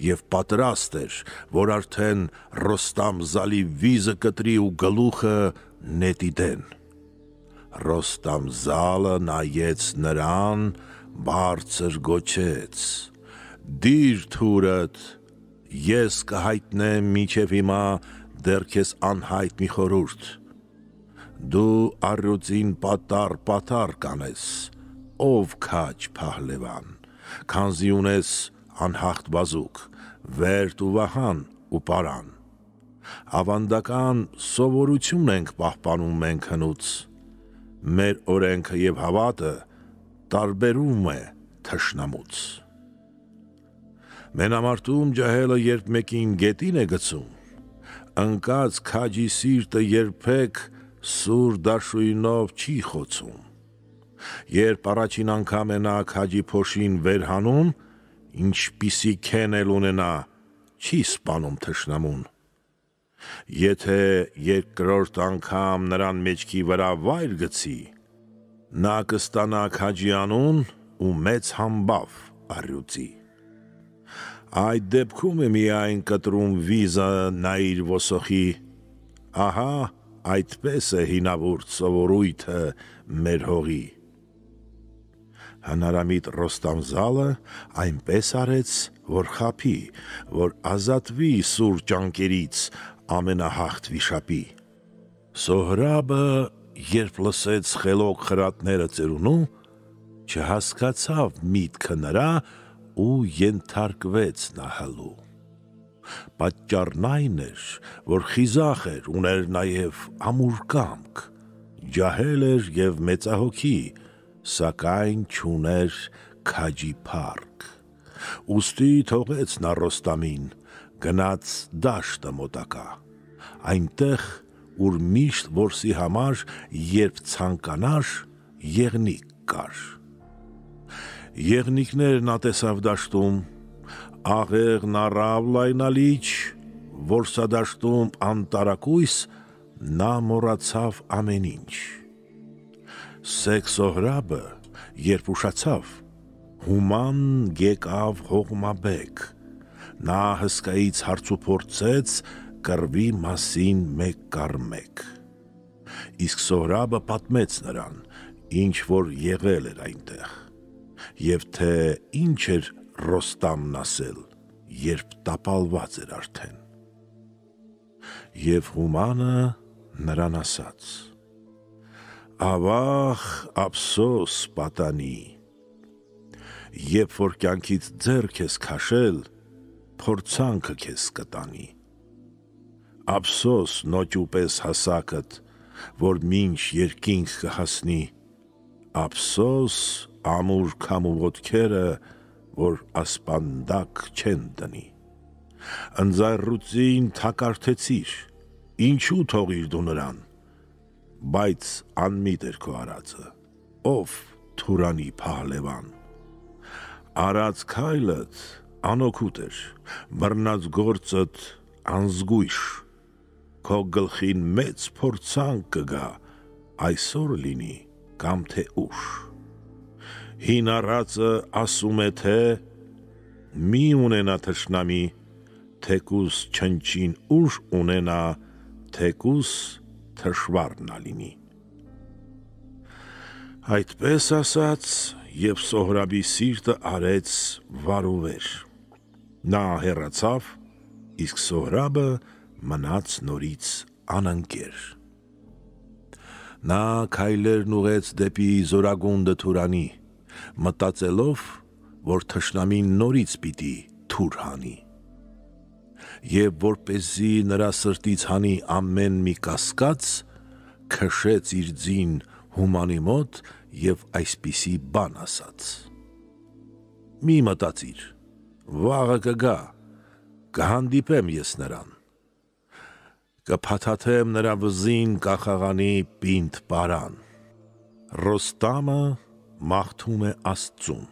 եւ պատրաստ էր, որ արդեն Ռոստամ Զալի վիզը կտրի ու գլուխը նետի դեն, Ռոստամ Զալը նայեց նրան, բարձր գոչեց, դիր թուրդ, ես կհայտնեմ մինչև հիմա դեռ քեզ անհայտ մի խորհուրդ, դու առյուծին պատառ կանես, ով քաջ Փահլևան, քանզի ունես անհաղթ բազուկ, վերդ ու վահան ու պարան։ Ավանդական սովորություն ենք պահպանում մենք հնուց, մեր օրենքը եւ հավատը տարբերում է թշնամուց։ Մենամարտում ջահելը երբ մեկին գետին է գցում, ընկած քաջի սիրտը երբեք սուր դաշույնով չի խոցում։ Երբ առաջին անգամ է նա քաջի փոշին վեր հանում, ինչպիսի քեն էլ ունենա, չի սպանում թշնամուն։ Եթե երկրորդ անգամ նրան մեջքի վրա վայր գցի, նա կստանա քաջի անուն ու մեծ համբավ առյուծի։ Այդ դեպքում է միայն կտրում վիզը նայիր ոսոխի, ահա այդպես է հինավուրց սովորույթը մեր հողի։ Հնարամիտ Ռոստամզալը այնպես արեց, որ խափի, որ ազատվի սուր ճանկերից ամենահաղթ վիշապի։ Սոհրաբը, երբ լսեց խելոք խրատները ծերունու, չհասկացավ միտքը նրա ու ենթարկվեց նահալու։ Պատճառն այն էր, որ խիզախ էր, ուներ նաև ամուր կամք, ջահել էր և մեծահոգի, սակայն չուներ քաջի փառք։ Ուստի թողեց նա Ռոստամին, գնաց դաշտը մոտակա, այնտեղ, ուր միշտ որսի համար, երբ ցանկանար, եղնիկ կար։ Եղնիկներ նա տեսավ դաշտում, աղեղն առավ լայնալիճ, որսադաշտում անտարակույս, նա մոռացավ ամեն ինչ։ Սեկ Սոհրաբը, երբ ուշացավ, հուման եկավ հողմաբեկ, նա հսկայից հարցուփորձեց կռվի մասին մեկ կառ մեկ։ Իսկ Սոհրաբը պատմեց նրան, ինչ որ եղել էր այնտեղ, և թե ինչ էր Ռոստամն ասել, երբ տապալված էր արդեն։ Եվ հումանը նրան ասաց. ավաղ ափսոս պատանի, երբ որ կյանքից ձեռք ես քաշել, փորձանքը քեզ կտանի։ Ափսոս նոճու պես հասակդ, որ մինչ երկինք կհասնի, ափսոս ամուր քամու ոտքերը, որ ասպանդակ չեն դնի։ Ընձառյուծին թակարդեցիր, ինչու թողիր դու նրան, բայց անմիտ էր քո արածը, ով Թուրանի Փահլևան։ Արած քայլդ անօգուտ էր, բռնած գործդ անզգույշ, քո գլխին մեծ փորձանք կգա, այսօր լինի կամ թե ուշ։ Հին առածը ասում է, թե մի ունենա թշնամի, թեկուս չնչին ուժ ունենա, թեկուս թշվառնա լինի։ Այդպես ասաց, և Սոհրաբի սիրտը արեց վարուվեր։ Նա հեռացավ, իսկ Սոհրաբը մնաց նորից անընկեր։ Նա քայլերն ուղեց դեպի զորագունդը Թուրանի, մտածելով, որ թշնամին նորից պիտի թուր հանի։ Եվ որպեսզի նրա սրտից հանի ամեն մի կասկած, քշեց իր ձին հումանի մոտ և այսպիսի բան ասաց. մի մտածիր, վաղը կգա, կհանդիպեմ ես նրան, կփաթաթեմ նրա վզին կախաղանի պինդ պարան, Ռոստամը մաղթում է Աստծուն,